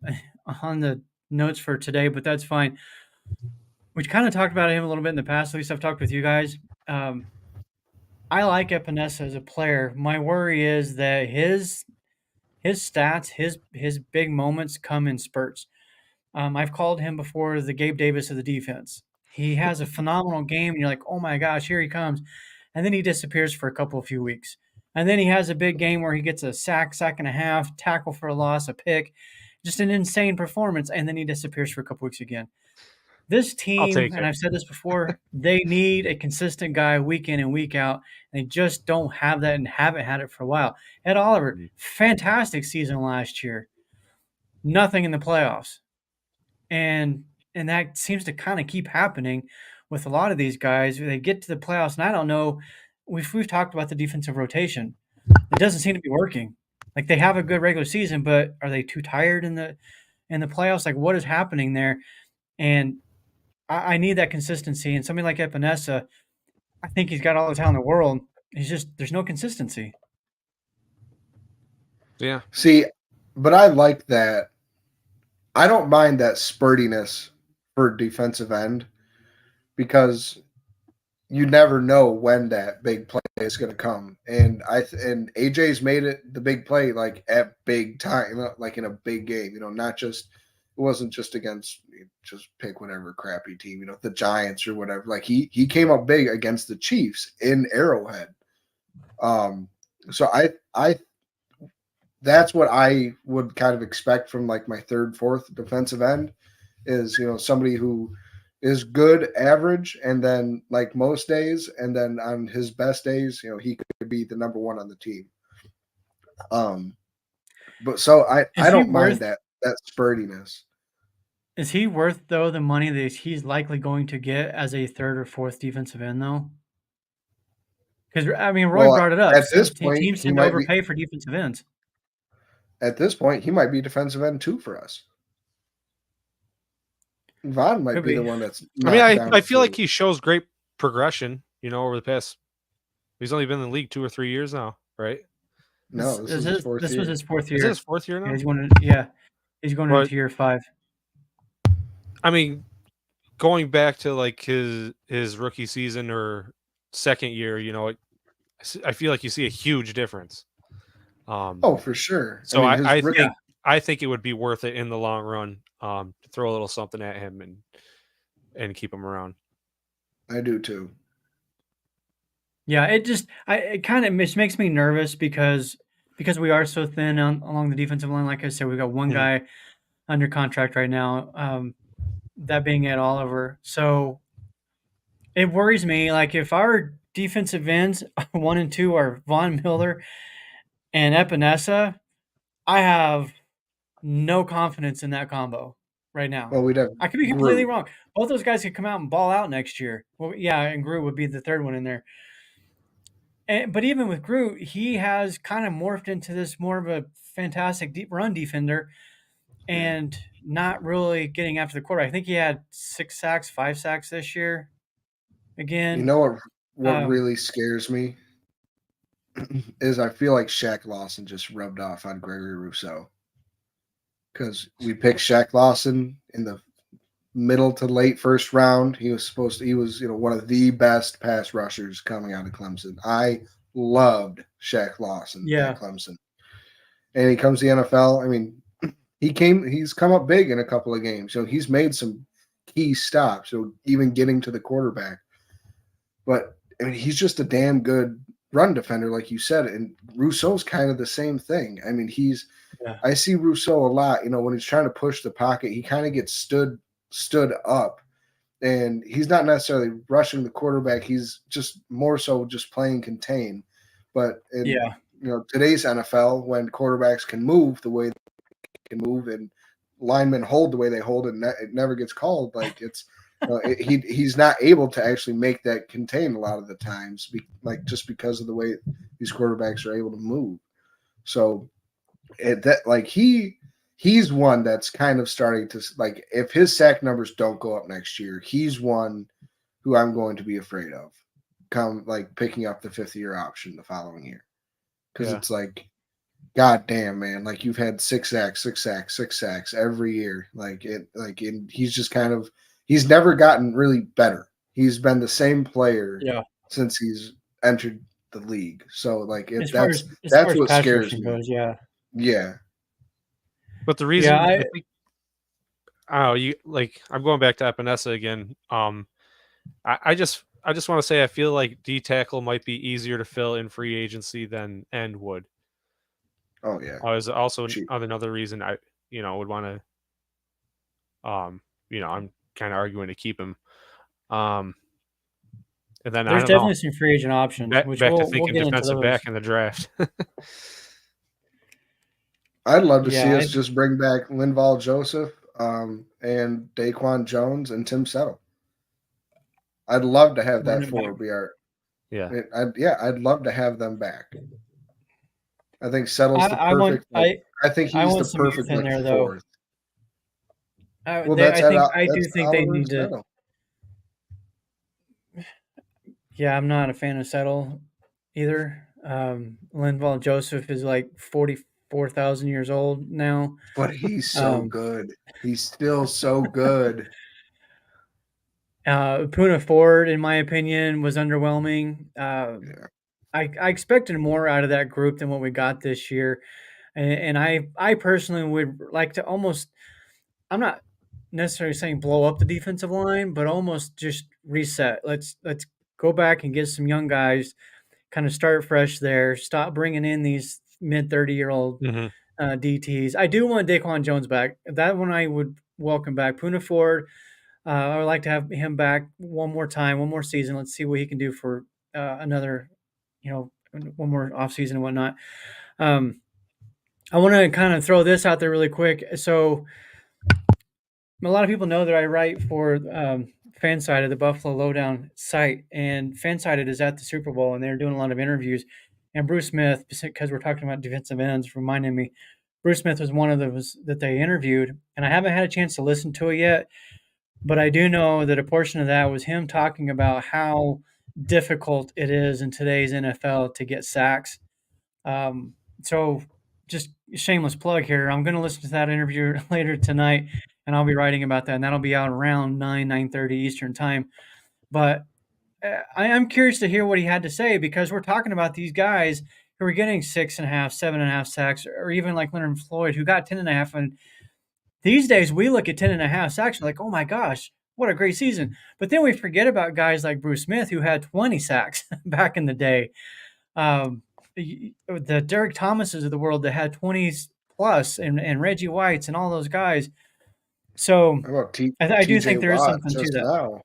Speaker 6: on the notes for today, but that's fine. We kind of talked about him a little bit in the past. At least I've talked with you guys. I like Epinesa as a player. My worry is that his stats, his big moments come in spurts. I've called him before the Gabe Davis of the defense. He has a phenomenal game, and you're like, oh my gosh, here he comes. And then he disappears for a few weeks. And then he has a big game where he gets a sack and a half, tackle for a loss, a pick, just an insane performance. And then he disappears for a couple weeks again. This
Speaker 5: I'll
Speaker 6: team,
Speaker 5: take
Speaker 6: and
Speaker 5: it.
Speaker 6: I've said this before, they need a consistent guy week in and week out. They just don't have that and haven't had it for a while. Ed Oliver, fantastic season last year. Nothing in the playoffs. And that seems to kind of keep happening with a lot of these guys. They get to the playoffs, and I don't know. We've talked about the defensive rotation. It doesn't seem to be working. Like they have a good regular season, but are they too tired in the playoffs? Like what is happening there? And I need that consistency. And somebody like Epinesa, I think he's got all the talent in the world. He's just there's no consistency.
Speaker 5: Yeah.
Speaker 4: See, but I like that. I don't mind that spurtiness for defensive end because you never know when that big play is going to come. And and AJ's made it the big play like at big time, like in a big game. Not just it wasn't just against just pick whatever crappy team, the Giants or whatever. Like he came up big against the Chiefs in Arrowhead. So I that's what I would kind of expect from like my third, fourth defensive end is, somebody who is good average and then like most days, and then on his best days, he could be the number one on the team. But so I don't mind that spurtiness.
Speaker 6: Is he worth though the money that he's likely going to get as a third or fourth defensive end though? Because I mean, Roy brought it up.
Speaker 4: At this point,
Speaker 6: Teams tend to overpay for defensive ends.
Speaker 4: At this point, he might be defensive end too for us. Vaughn might be the one that's.
Speaker 5: I mean, I feel like he shows great progression. Over the past. He's only been in the league 2 or 3 years now, right?
Speaker 4: No, this was his fourth year.
Speaker 6: This was his fourth year.
Speaker 5: Is it his fourth year now?
Speaker 6: Yeah, he's going into year 5.
Speaker 5: I mean, going back to like his rookie season or second year, I feel like you see a huge difference.
Speaker 4: For sure.
Speaker 5: So I think it would be worth it in the long run to throw a little something at him and keep him around.
Speaker 4: I do too.
Speaker 6: Yeah, it kind of makes me nervous because we are so thin along the defensive line. Like I said, we've got one guy under contract right now, that being Ed Oliver. So it worries me. Like if our defensive ends 1 and 2 are Von Miller and Epinesa, I have no confidence in that combo right now.
Speaker 4: Well,
Speaker 6: I could be completely wrong. Both those guys could come out and ball out next year. Well, yeah, and Groot would be the third one in there. But even with Groot, he has kind of morphed into this more of a fantastic deep run defender and not really getting after the quarterback. I think he had 6 sacks, 5 sacks this year. Again,
Speaker 4: you know what really scares me is I feel like Shaq Lawson just rubbed off on Gregory Rousseau because we picked Shaq Lawson in the middle to late first round. He was one of the best pass rushers coming out of Clemson. I loved Shaq Lawson at Clemson. And he comes to the NFL. I mean, he's come up big in a couple of games. So he's made some key stops. So even getting to the quarterback. But I mean, he's just a damn good run defender, like you said. And Rousseau's kind of the same thing. I mean, I see Rousseau a lot. When he's trying to push the pocket, he kind of gets stood up, and he's not necessarily rushing the quarterback. He's just more so just playing contain. But in today's NFL, when quarterbacks can move the way they can move and linemen hold the way they hold, and it never gets called, like it's he's not able to actually make that contain a lot of the times, just because of the way these quarterbacks are able to move. So he's one that's kind of starting to, like, if his sack numbers don't go up next year, he's one who I'm going to be afraid of picking up the 5th-year option the following year. Because it's like God damn, man! Like you've had 6 sacks, 6 sacks, 6 sacks every year. He's just kind of he's never gotten really better. He's been the same player
Speaker 6: Yeah.
Speaker 4: since he's entered the league. So like
Speaker 6: As far
Speaker 4: that's
Speaker 6: as
Speaker 4: what
Speaker 6: pass
Speaker 4: scares
Speaker 6: rushing
Speaker 4: me.
Speaker 6: goes, yeah.
Speaker 4: Yeah.
Speaker 5: But the reason I think, I'm going back to Epinesa again. I just want to say I feel like D tackle might be easier to fill in free agency than end would.
Speaker 4: Oh yeah.
Speaker 5: Is also
Speaker 4: Cheap.
Speaker 5: another reason I would want to I'm kind of arguing to keep him. And then
Speaker 6: there's
Speaker 5: I don't
Speaker 6: definitely
Speaker 5: know.
Speaker 6: some free agent options, which
Speaker 5: Back to
Speaker 6: we'll
Speaker 5: thinking
Speaker 6: get into
Speaker 5: defensive
Speaker 6: those.
Speaker 5: back in the draft.
Speaker 4: I'd love to
Speaker 6: Yeah,
Speaker 4: see us just bring back Linval Joseph, and Daquan Jones and Tim Settle. I'd love to have that four be our.
Speaker 5: Yeah.
Speaker 4: I'd love to have them back. I think Settle's the perfect. I think he's the perfect
Speaker 6: in there,
Speaker 4: fourth.
Speaker 6: Well, I do think they need to.
Speaker 4: Settle.
Speaker 6: Yeah, I'm not a fan of Settle either. Linval Joseph is like 44,000 years old now.
Speaker 4: But he's so good. He's still so good.
Speaker 6: Puna Ford, in my opinion, was underwhelming. I expected more out of that group than what we got this year. And I personally would like to almost, I'm not necessarily saying blow up the defensive line, but almost just reset. Let's go back and get some young guys, kind of start fresh there. Stop bringing in these mid 30-year-old DTs. I do want Daquan Jones back. That one I would welcome back. Puna Ford, I would like to have him back one more time, one more season. Let's see what he can do for another, one more offseason and whatnot. I want to kind of throw this out there really quick. So a lot of people know that I write for Fansided, the Buffalo Lowdown site, and Fansided is at the Super Bowl, and they're doing a lot of interviews. And Bruce Smith, because we're talking about defensive ends, reminded me, Bruce Smith was one of those that they interviewed, and I haven't had a chance to listen to it yet, but I do know that a portion of that was him talking about how difficult it is in today's NFL to get sacks. So just shameless plug here. I'm going to listen to that interview later tonight, and I'll be writing about that, and that'll be out around 9:30 Eastern time. But I am curious to hear what he had to say, because we're talking about these guys who are getting 6.5, 7.5 sacks, or even like Leonard Floyd, who got 10.5. And these days we look at 10.5 sacks, we're like, oh my gosh, what a great season. But then we forget about guys like Bruce Smith, who had 20 sacks back in the day. The Derek Thomases of the world that had 20s plus, and Reggie Whites and all those guys. So
Speaker 4: How about
Speaker 6: I do think there is something to that.
Speaker 4: Now,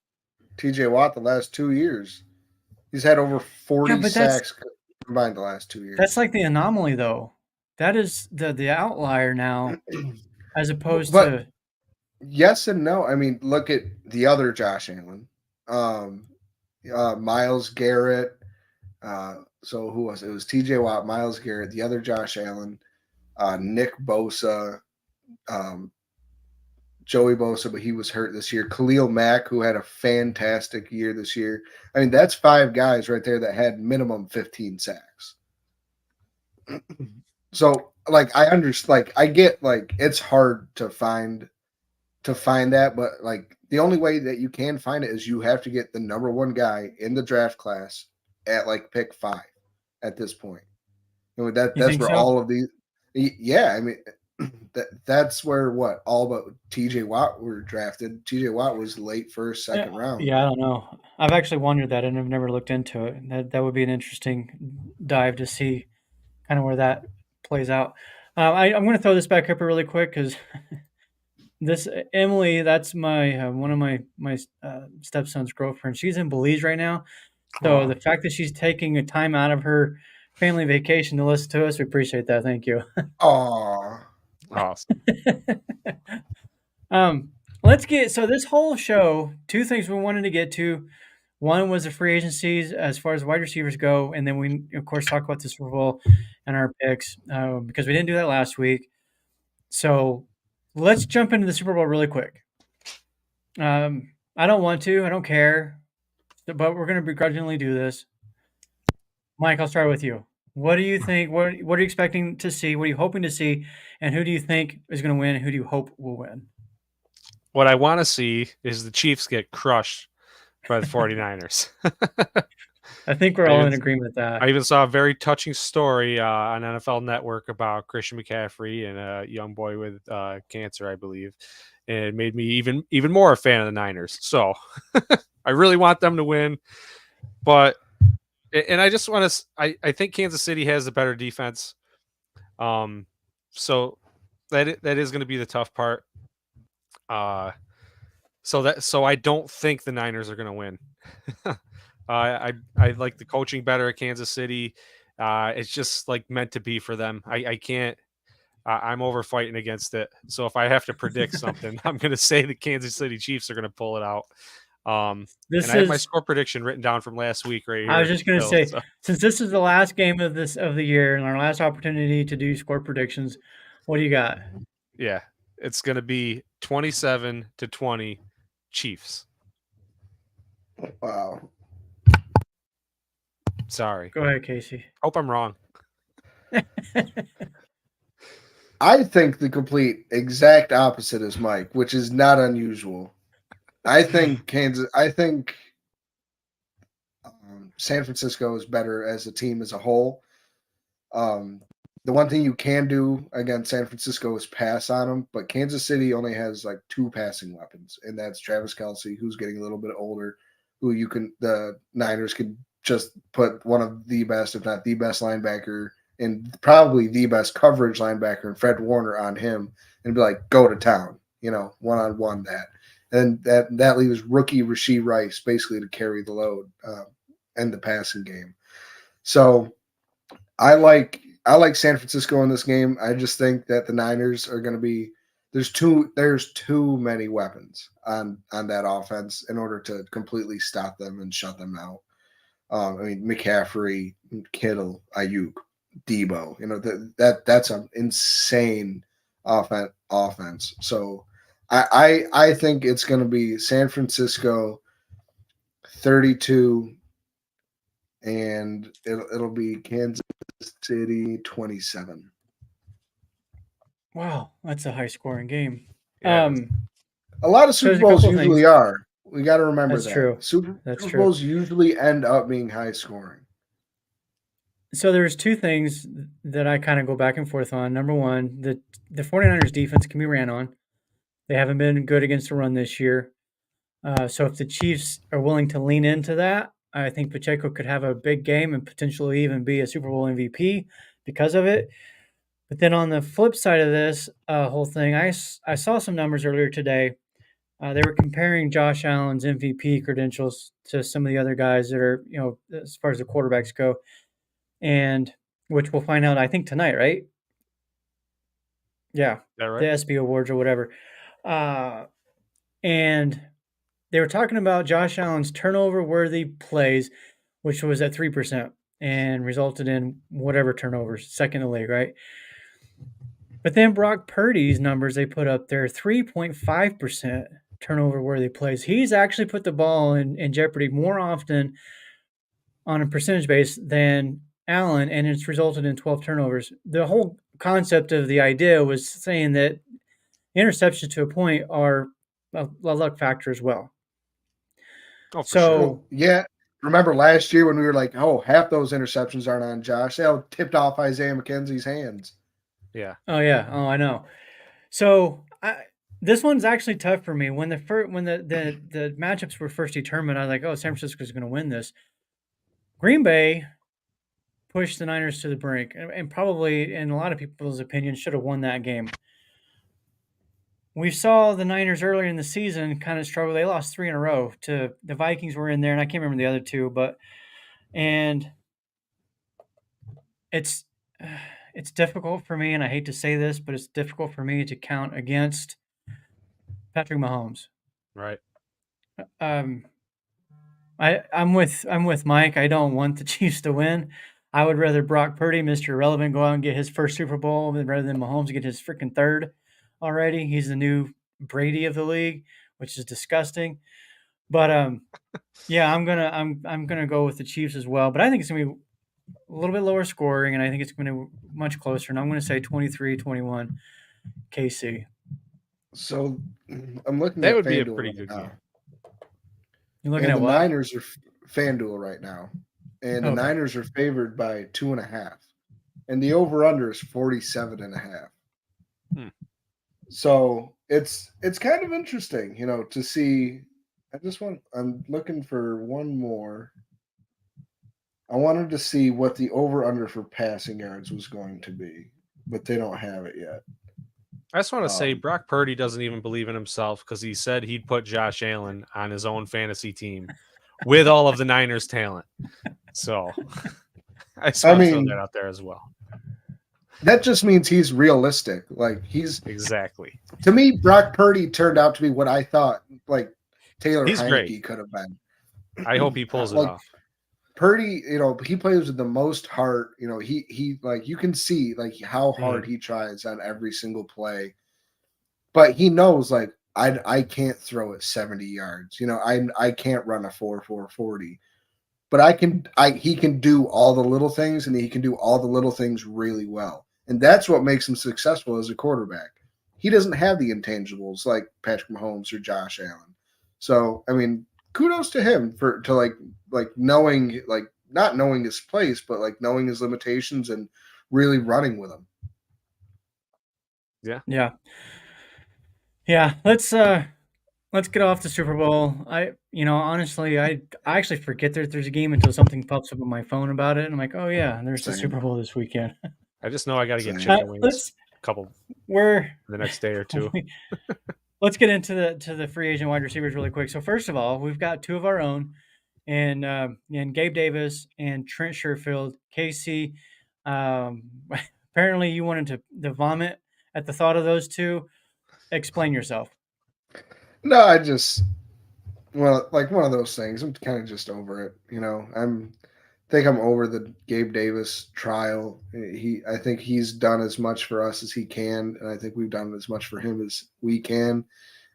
Speaker 4: TJ Watt the last 2 years, he's had over 40 sacks combined the last 2 years.
Speaker 6: That's like the anomaly, though. That is the outlier now, as opposed to.
Speaker 4: Yes and no. I mean, look at the other Josh Allen, Myles Garrett. So who was it? It was TJ Watt, Myles Garrett, the other Josh Allen, Nick Bosa, Joey Bosa, but he was hurt this year. Khalil Mack, who had a fantastic year this year. I mean, that's 5 guys right there that had minimum 15 sacks. So, like, I understand. Like, I get, like, it's hard to find that, but like the only way that you can find it is you have to get the number 1 guy in the draft class at like pick 5 at this point. That's where all of these. Yeah, I mean. That's where all but TJ Watt were drafted. TJ Watt was late first, second round.
Speaker 6: Yeah, I don't know. I've actually wondered that, and I've never looked into it. That would be an interesting dive to see kind of where that plays out. I'm going to throw this back up really quick, because this Emily, that's my one of my stepson's girlfriend. She's in Belize right now, so the fact that she's taking a time out of her family vacation to listen to us, we appreciate that. Thank you.
Speaker 5: Awesome.
Speaker 6: Let's get this whole show. 2 things we wanted to get to. One was the free agencies as far as wide receivers go, and then we of course talk about the Super Bowl and our picks, because we didn't do that last week. So let's jump into the Super Bowl really quick. I don't want to. I don't care, but we're going to begrudgingly do this. Mike, I'll start with you. What do you think? What are you expecting to see? What are you hoping to see? And who do you think is going to win? And who do you hope will win?
Speaker 5: What I want to see is the Chiefs get crushed by the 49ers.
Speaker 6: I think we're all in agreement with that.
Speaker 5: I even saw a very touching story on NFL Network about Christian McCaffrey and a young boy with cancer, I believe. And it made me even more a fan of the Niners. So I really want them to win. But and I just want to I think Kansas City has the better defense. So that is going to be the tough part. So I don't think the Niners are going to win. I like the coaching better at Kansas City. It's just like meant to be for them. I can't. I'm over fighting against it. So if I have to predict something, I'm going to say the Kansas City Chiefs are going to pull it out. And I have my score prediction written down from last week right here.
Speaker 6: I was just going to say, since this is the last game of the year and our last opportunity to do score predictions, what do you got?
Speaker 5: Yeah, it's going to be 27-20 Chiefs.
Speaker 4: Wow.
Speaker 5: Sorry.
Speaker 6: Go ahead, Casey.
Speaker 5: Hope I'm wrong.
Speaker 4: I think the complete exact opposite is Mike, which is not unusual. I think San Francisco is better as a team as a whole. The one thing you can do against San Francisco is pass on them, but Kansas City only has like 2 passing weapons, and that's Travis Kelce, who's getting a little bit older, who the Niners could just put one of the best, if not the best linebacker, and probably the best coverage linebacker, and Fred Warner on him, and be like, go to town, one-on-one that. And that leaves rookie Rashee Rice basically to carry the load in the passing game. So I like San Francisco in this game. I just think that the Niners are going to be there's too many weapons on that offense in order to completely stop them and shut them out. McCaffrey, Kittle, Ayuk, Debo. That's an insane offense. So I think it's going to be San Francisco 32, and it'll be Kansas City 27.
Speaker 6: Wow, that's a high scoring game.
Speaker 5: Yeah,
Speaker 4: a lot of Super Bowls usually are. We got to remember
Speaker 6: that's
Speaker 4: that.
Speaker 6: True.
Speaker 4: Super Bowls usually end up being high scoring.
Speaker 6: So there's 2 things that I kind of go back and forth on. Number one, the 49ers defense can be ran on. They haven't been good against the run this year. So if the Chiefs are willing to lean into that, I think Pacheco could have a big game and potentially even be a Super Bowl MVP because of it. But then on the flip side of this whole thing, I saw some numbers earlier today. They were comparing Josh Allen's MVP credentials to some of the other guys that are, as far as the quarterbacks go, and which we'll find out, I think, tonight, right? Yeah,
Speaker 5: right?
Speaker 6: The ESPY Awards or whatever. And they were talking about Josh Allen's turnover-worthy plays, which was at 3% and resulted in whatever turnovers, second in the league, right? But then Brock Purdy's numbers they put up there, 3.5% turnover-worthy plays. He's actually put the ball in jeopardy more often on a percentage base than Allen, and it's resulted in 12 turnovers. The whole concept of the idea was saying that interceptions to a point are a luck factor as well.
Speaker 5: Oh, for sure.
Speaker 4: Yeah. Remember last year when we were like, half those interceptions aren't on Josh. They all tipped off Isaiah McKenzie's hands.
Speaker 5: Yeah.
Speaker 6: Oh, yeah. Oh, I know. So this one's actually tough for me. When the matchups were first determined, I was like, San Francisco's going to win this. Green Bay pushed the Niners to the brink and probably, in a lot of people's opinion, should have won that game. We saw the Niners earlier in the season kind of struggle. They lost 3 in a row to the Vikings were in there, and I can't remember the other 2, and it's difficult for me, and I hate to say this, but it's difficult for me to count against Patrick Mahomes.
Speaker 5: Right.
Speaker 6: I'm with Mike. I don't want the Chiefs to win. I would rather Brock Purdy, Mr. Irrelevant, go out and get his first Super Bowl rather than Mahomes get his freaking third already. He's the new Brady of the league, which is disgusting. But yeah, I'm gonna go with the Chiefs as well. But I think it's gonna be a little bit lower scoring, and I think it's going to be much closer. And I'm going to say 23-21 KC.
Speaker 4: So I'm looking
Speaker 5: That
Speaker 4: at
Speaker 5: would be a
Speaker 4: FanDuel
Speaker 5: pretty
Speaker 4: right
Speaker 5: good
Speaker 4: now,
Speaker 5: game.
Speaker 6: You're looking
Speaker 4: and
Speaker 6: at
Speaker 4: the
Speaker 6: what?
Speaker 4: Niners are FanDuel right now, and the
Speaker 6: Okay.
Speaker 4: Niners are favored by 2.5, and the over/under is 47.5. So it's kind of interesting, to see. I'm looking for one more. I wanted to see what the over/under for passing yards was going to be, but they don't have it yet.
Speaker 5: I just want to say Brock Purdy doesn't even believe in himself because he said he'd put Josh Allen on his own fantasy team with all of the Niners' talent. So I just want to throw that out there as well.
Speaker 4: That just means he's realistic. Like
Speaker 5: Exactly.
Speaker 4: To me, Brock Purdy turned out to be what I thought Taylor
Speaker 5: He's
Speaker 4: Heineke
Speaker 5: great.
Speaker 4: could have been.
Speaker 5: I hope he pulls it off.
Speaker 4: Purdy, he plays with the most heart. He you can see how hard he tries on every single play. But he knows I can't throw it 70 yards. I can't run a 4.40. But he can do all the little things, and he can do all the little things really well. And that's what makes him successful as a quarterback. He doesn't have the intangibles like Patrick Mahomes or Josh Allen. So, kudos to him for knowing not knowing his place, but knowing his limitations and really running with them.
Speaker 6: Yeah. Let's get off the Super Bowl. Honestly, I actually forget there's a game until something pops up on my phone about it. And I'm like, oh yeah, there's the Super Bowl this weekend.
Speaker 5: I just know I got to get chicken wings. The next day or two.
Speaker 6: Let's get into the free agent wide receivers really quick. So first of all, we've got two of our own, and Gabe Davis and Trent Sherfield. Casey, apparently you wanted to vomit at the thought of those two. Explain yourself.
Speaker 4: No, I just one of those things. I'm kind of just over it. think I'm over the Gabe Davis trial. I think he's done as much for us as he can, and I think we've done as much for him as we can.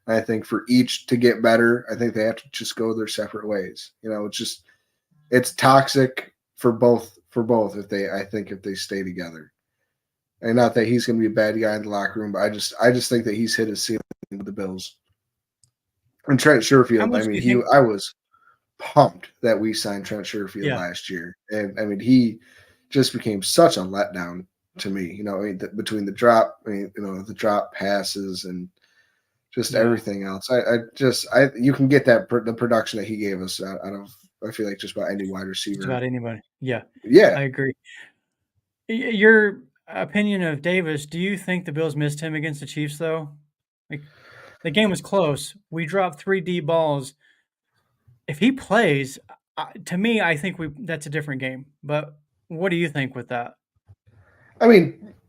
Speaker 4: And I think for each to get better, I think they have to just go their separate ways. It's toxic for both if they stay together. And not that he's going to be a bad guy in the locker room, but I just think that he's hit his ceiling with the Bills. And Trent Sherfield, I was pumped that we signed Trent Sherfield last year, and he just became such a letdown to me. Between the drop, the drop passes and just everything else. You can get the production that he gave us out of. I feel like just about any wide receiver.
Speaker 6: Just about anybody. Yeah.
Speaker 4: Yeah.
Speaker 6: I agree. Your opinion of Davis, do you think the Bills missed him against the Chiefs, though? The game was close. We dropped 3 deep balls. If he plays, to me, I think that's a different game. But what do you think with that?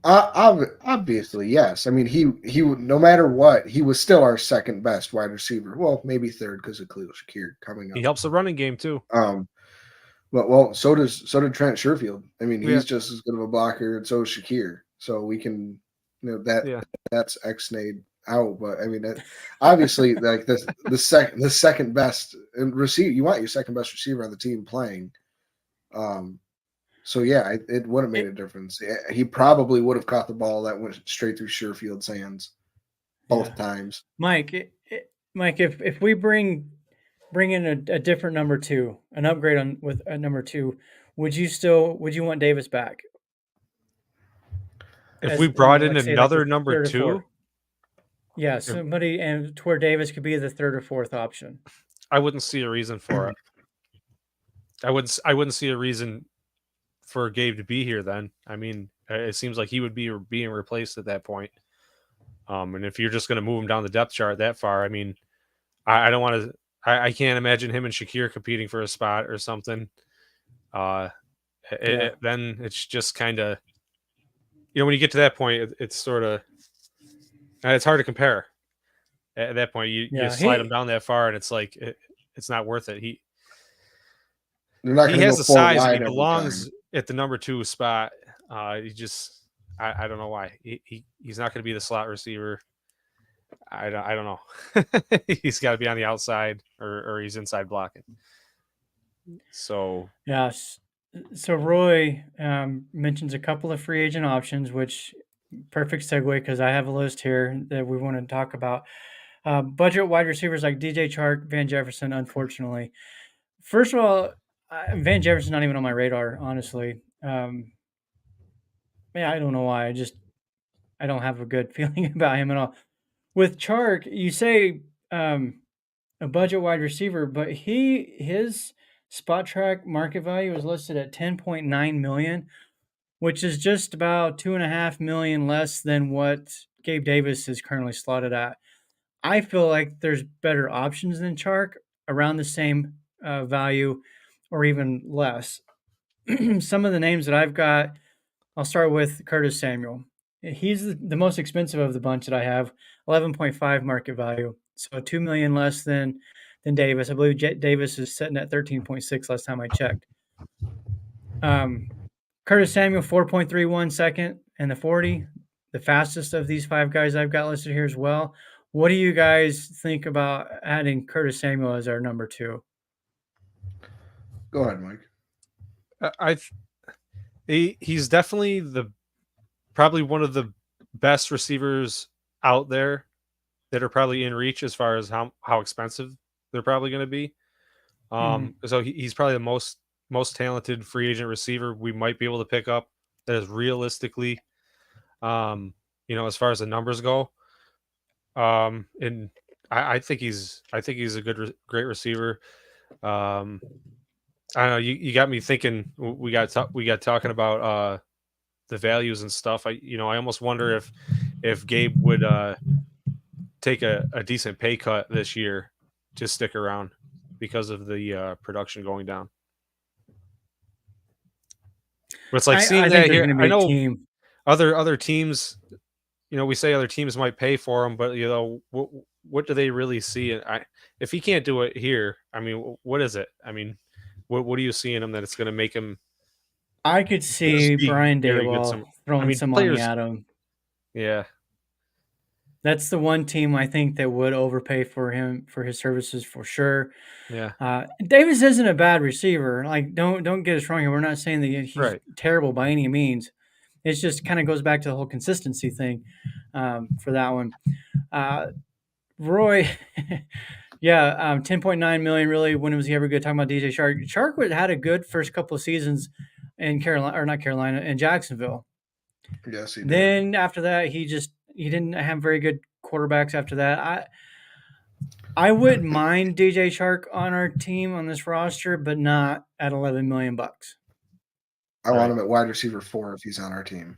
Speaker 4: Obviously, yes. He no matter what, he was still our second best wide receiver. Well, maybe third because of Khalil Shakir coming up.
Speaker 5: He helps the running game too.
Speaker 4: But so did Trent Sherfield. He's just as good of a blocker, and so is Shakir. So we can, that's X-nayed out. But obviously, the second best receiver. You want your second best receiver on the team playing. So yeah, it would have made a difference. He probably would have caught the ball that went straight through Sherfield's hands both times.
Speaker 6: Mike, if we bring in a different number 2, an upgrade with a number 2, would you want Davis back?
Speaker 5: If we brought in another number 2?
Speaker 6: Yeah, somebody and to where Davis could be the third or fourth option.
Speaker 5: I wouldn't see a reason for it. I wouldn't see a reason for Gabe to be here then. It seems like he would be being replaced at that point. And if you're just going to move him down the depth chart that far, I don't want to. I can't imagine him and Shakir competing for a spot or something. Then it's just kind of, when you get to that point, it's sort of, it's hard to compare. At that point, you slide him down that far, and it's like it's not worth it. He has the size. He belongs at the number 2 spot. I don't know why he's not going to be the slot receiver. I don't know. He's got to be on the outside or he's inside blocking. So
Speaker 6: yes, So Roy mentions a couple of free agent options, which perfect segue because I have a list here that we want to talk about. Budget wide receivers like DJ Chark, Van Jefferson, unfortunately. First of all, Van Jefferson's not even on my radar, honestly. Yeah, I don't know why. I don't have a good feeling about him at all. With Chark, you say a budget wide receiver, but his spot track market value is listed at 10.9 million, which is just about 2.5 million less than what Gabe Davis is currently slotted at. I feel like there's better options than Chark around the same value or even less. Some of the names that I've got, I'll start with Curtis Samuel. He's the most expensive of the bunch that I have, 11.5 market value, so 2 million less than Davis. I believe Davis is sitting at 13.6 last time I checked. Curtis Samuel 4.31 second and the 40, the fastest of these five guys I've got listed here as well. What do you guys think about adding Curtis Samuel as our number 2?
Speaker 4: Go ahead, Mike.
Speaker 5: He's definitely probably one of the best receivers out there that are probably in reach as far as how expensive they're probably going to be. So he's probably the most talented free agent receiver we might be able to pick up that is realistically, as far as the numbers go. And I think he's a great receiver. I don't know. You got me thinking. We got talking about the values and stuff. I almost wonder if Gabe would take a decent pay cut this year to stick around because of the production going down. But it's like seeing that here. I know other teams. We say other teams might pay for him, but what do they really see? If he can't do it here, I mean, what is it? I mean, what do you see in him that it's going to make him?
Speaker 6: I could see Brian Daboll throwing some money at him.
Speaker 5: Yeah.
Speaker 6: That's the one team I think that would overpay for him for his services for sure.
Speaker 5: Yeah.
Speaker 6: Davis isn't a bad receiver. Like, don't get us wrong here. We're not saying that he's terrible by any means. It just kind of goes back to the whole consistency thing for that one. Roy, yeah, 10.9 million. Really, when was he ever good? Talking about DJ Chark. Chark had a good first couple of seasons in in Jacksonville.
Speaker 4: Yes, he did.
Speaker 6: Then after that, he didn't have very good quarterbacks after that. I wouldn't mind DJ Chark on our team on this roster, but not at $11 million.
Speaker 4: I want him at wide receiver 4 if he's on our team.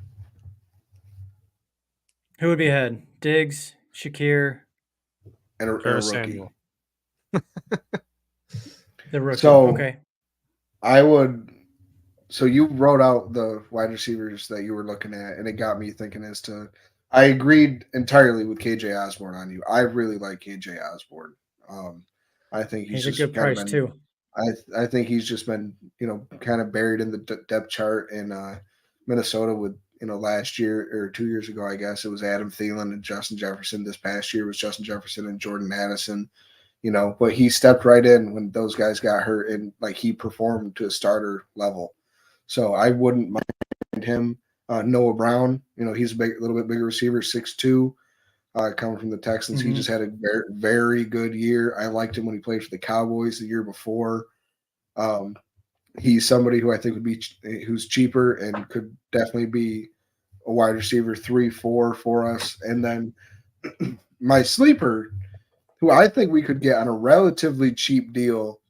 Speaker 6: Who would be ahead? Diggs, Shakir,
Speaker 4: and a rookie.
Speaker 6: The rookie.
Speaker 4: So
Speaker 6: okay.
Speaker 4: I would. So you wrote out the wide receivers that you were looking at, and it got me thinking as to. I agreed entirely with KJ Osborne on you. I really like KJ Osborne. I think he's just
Speaker 6: a good price too.
Speaker 4: I think he's just been kind of buried in the depth chart in Minnesota with last year or 2 years ago, I guess it was Adam Thielen and Justin Jefferson. This past year was Justin Jefferson and Jordan Addison. But he stepped right in when those guys got hurt and he performed to a starter level. So I wouldn't mind him. Noah Brown, he's a little bit bigger receiver, 6'2", coming from the Texans. Mm-hmm. He just had a very, very good year. I liked him when he played for the Cowboys the year before. He's somebody who I think who's cheaper and could definitely be a wide receiver 3-4 for us. And then my sleeper, who I think we could get on a relatively cheap deal,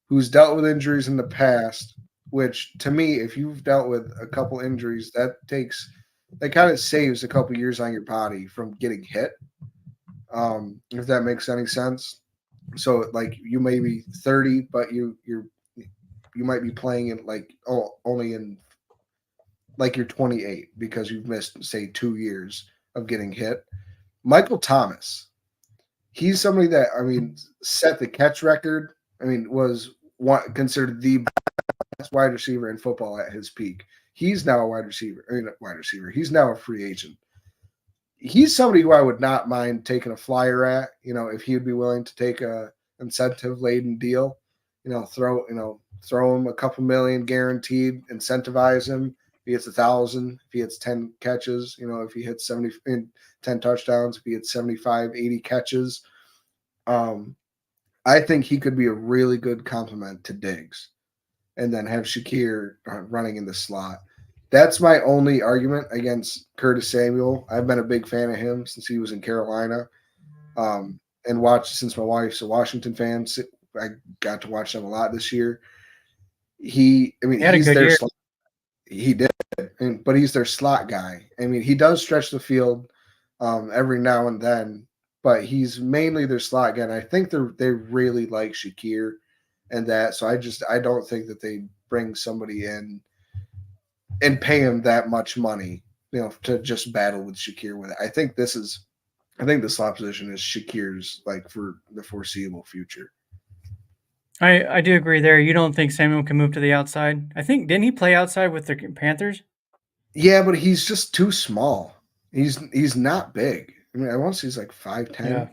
Speaker 4: who's dealt with injuries in the past, which to me, if you've dealt with a couple injuries, that kind of saves a couple years on your body from getting hit. If that makes any sense. So you may be 30, but you might be playing in only in you're 28 because you've missed, say, 2 years of getting hit. Michael Thomas, he's somebody that set the catch record. Was considered the best wide receiver in football at his peak. He's now a wide receiver. He's now a free agent. He's somebody who I would not mind taking a flyer at. If he would be willing to take a incentive laden deal. throw him a couple million guaranteed, incentivize him. If he hits 1,000, if he hits 10 catches, if he hits 10 touchdowns, if he hits 75, 80 catches, I think he could be a really good complement to Diggs, and then have Shakir running in the slot. That's my only argument against Curtis Samuel. I've been a big fan of him since he was in Carolina, and watched since my wife's a Washington fan. I got to watch them a lot this year. He's their slot. He did, but he's their slot guy. I mean, he does stretch the field every now and then, but he's mainly their slot guy. And I think they really like Shakir and that. So I don't think that they bring somebody in and pay him that much money, to just battle with Shakir with it. I think the slot position is Shakir's for the foreseeable future.
Speaker 6: I do agree there. You don't think Samuel can move to the outside? I think, didn't he play outside with the Panthers?
Speaker 4: Yeah, but he's just too small. He's not big. I mean, I want to say he's 5'10",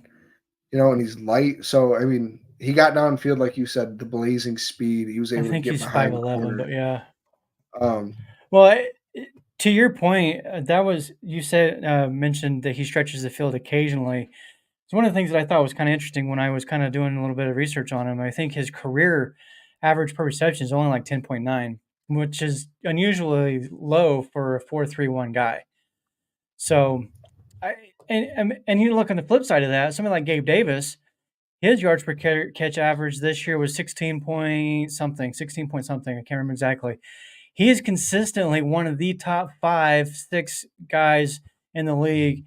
Speaker 4: and he's light. So, I mean, he got downfield, like you said, the blazing speed. He was able to get behind
Speaker 6: 5'11", but yeah.
Speaker 4: Well,
Speaker 6: to your point, you said mentioned that he stretches the field occasionally. It's one of the things that I thought was kind of interesting when I was kind of doing a little bit of research on him. I think his career average per reception is only 10.9, which is unusually low for a 4.31 guy. So, and you look on the flip side of that, somebody like Gabe Davis, his yards per catch average this year was 16 point something. I can't remember exactly. He is consistently one of the top 5-6 guys in the league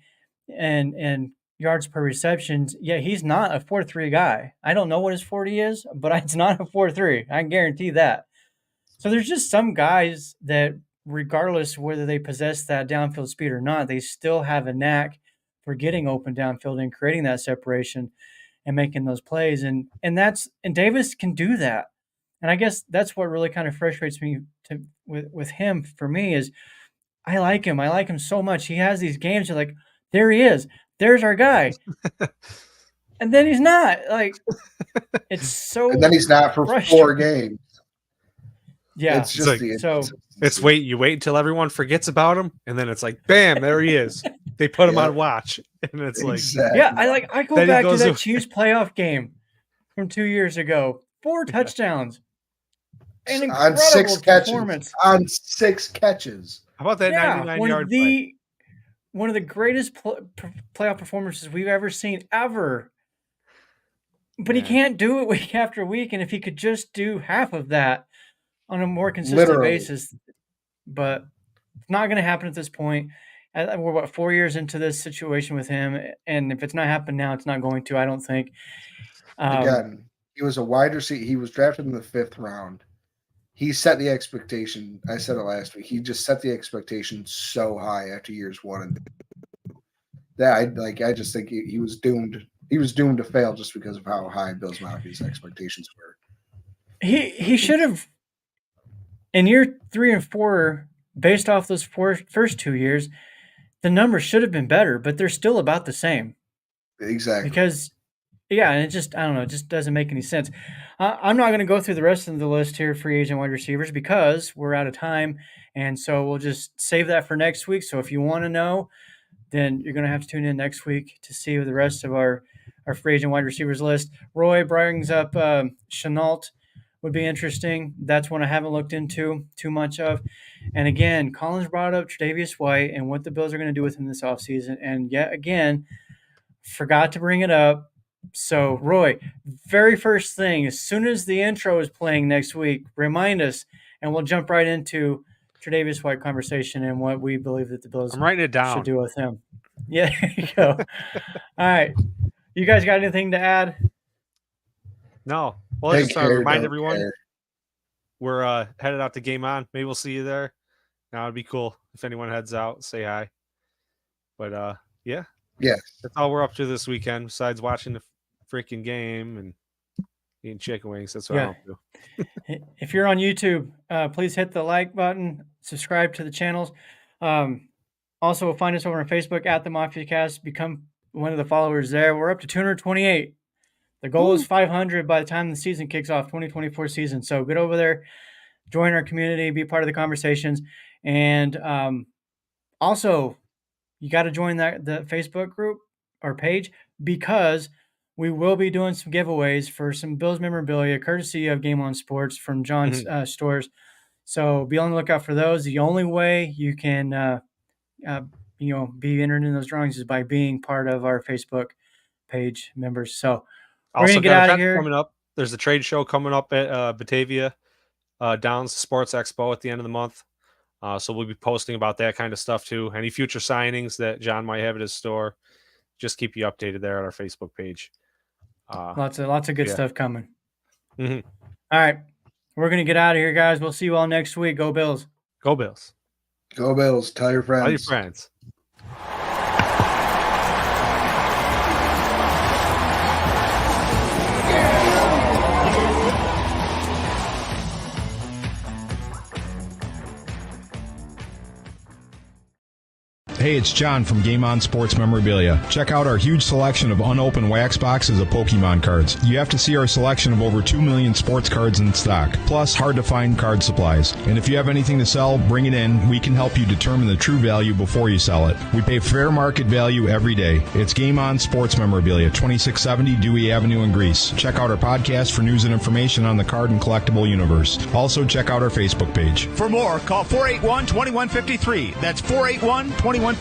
Speaker 6: and yards per reception. Yeah, he's not a 4.3 guy. I don't know what his 40 is, but it's not a 4.3. I can guarantee that. So there's just some guys that, regardless whether they possess that downfield speed or not, they still have a knack for getting open downfield and creating that separation and making those plays. And Davis can do that. And I guess that's what really kind of frustrates me with him. For me, is I like him. I like him so much. He has these games. You're like, there he is. There's our guy. And then he's not. It's so.
Speaker 4: And then he's not for 4 games.
Speaker 6: Yeah,
Speaker 4: it's just
Speaker 5: you wait until everyone forgets about him, and then it's bam, there he is. They put him on watch, and it's
Speaker 4: exactly.
Speaker 6: I go back to that Chiefs playoff game from 2 years ago. 4 touchdowns. An incredible performance.
Speaker 4: On 6 catches.
Speaker 5: How about that 99-yard play?
Speaker 6: One of the greatest playoff performances we've ever seen, ever. But he can't do it week after week, and if he could just do half of that on a more consistent basis, but it's not going to happen at this point. We're 4 years into this situation with him, and if it's not happened now, it's not going to. I don't think.
Speaker 4: Again, he was a wide receiver. He was drafted in the 5th round. He set the expectation. I said it last week. He just set the expectation so high after years 1 and 2 that I just think he was doomed. He was doomed to fail just because of how high Bills Mafia's expectations were.
Speaker 6: He should have. In year 3 and 4, based off those first 2 years, the numbers should have been better, but they're still about the same.
Speaker 4: Exactly.
Speaker 6: Because, and it just, I don't know, it just doesn't make any sense. I'm not going to go through the rest of the list here, free agent wide receivers, because we're out of time, and so we'll just save that for next week. So if you want to know, then you're going to have to tune in next week to see the rest of our free agent wide receivers list. Roy brings up Chenault. Would be interesting. That's one I haven't looked into too much of. And again, Collins brought up Tre'Davious White and what the Bills are going to do with him this offseason. And yet again, forgot to bring it up. So, Roy, very first thing, as soon as the intro is playing next week, remind us, and we'll jump right into Tre'Davious White conversation and what we believe that the Bills
Speaker 5: I'm writing it down.
Speaker 6: should do with him. Yeah, there you go. All right. You guys got anything to add?
Speaker 5: No. Well, I just remind everyone we're headed out to Game On. Maybe we'll see you there. Now it'd be cool if anyone heads out, say hi. But yeah, that's all we're up to this weekend. Besides watching the freaking game and eating chicken wings, that's what I don't do.
Speaker 6: If you're on YouTube, please hit the like button, subscribe to the channels. Also, find us over on Facebook at the Mafia Cast. Become one of the followers there. We're up to 228. The goal is 500 by the time the season kicks off, 2024 season. So get over there, join our community, be part of the conversations. And also, you got to join the Facebook group or page, because we will be doing some giveaways for some Bills memorabilia, courtesy of Game On Sports from John's stores. So be on the lookout for those. The only way you can, be entered in those drawings is by being part of our Facebook page members. So we're going to get out of here.
Speaker 5: Coming up. There's a trade show coming up at Batavia Downs Sports Expo at the end of the month. So we'll be posting about that kind of stuff too. Any future signings that John might have at his store, just keep you updated there on our Facebook page.
Speaker 6: Lots of good stuff coming.
Speaker 5: Mm-hmm.
Speaker 6: All right. We're going to get out of here, guys. We'll see you all next week. Go Bills.
Speaker 5: Go Bills.
Speaker 4: Go Bills. Tell your friends.
Speaker 5: Tell your friends.
Speaker 1: Hey, it's John from Game On Sports Memorabilia. Check out our huge selection of unopened wax boxes of Pokemon cards. You have to see our selection of over 2 million sports cards in stock, plus hard-to-find card supplies. And if you have anything to sell, bring it in. We can help you determine the true value before you sell it. We pay fair market value every day. It's Game On Sports Memorabilia, 2670 Dewey Avenue in Greece. Check out our podcast for news and information on the card and collectible universe. Also, check out our Facebook page.
Speaker 2: For more, call 481-2153. That's 481-2153.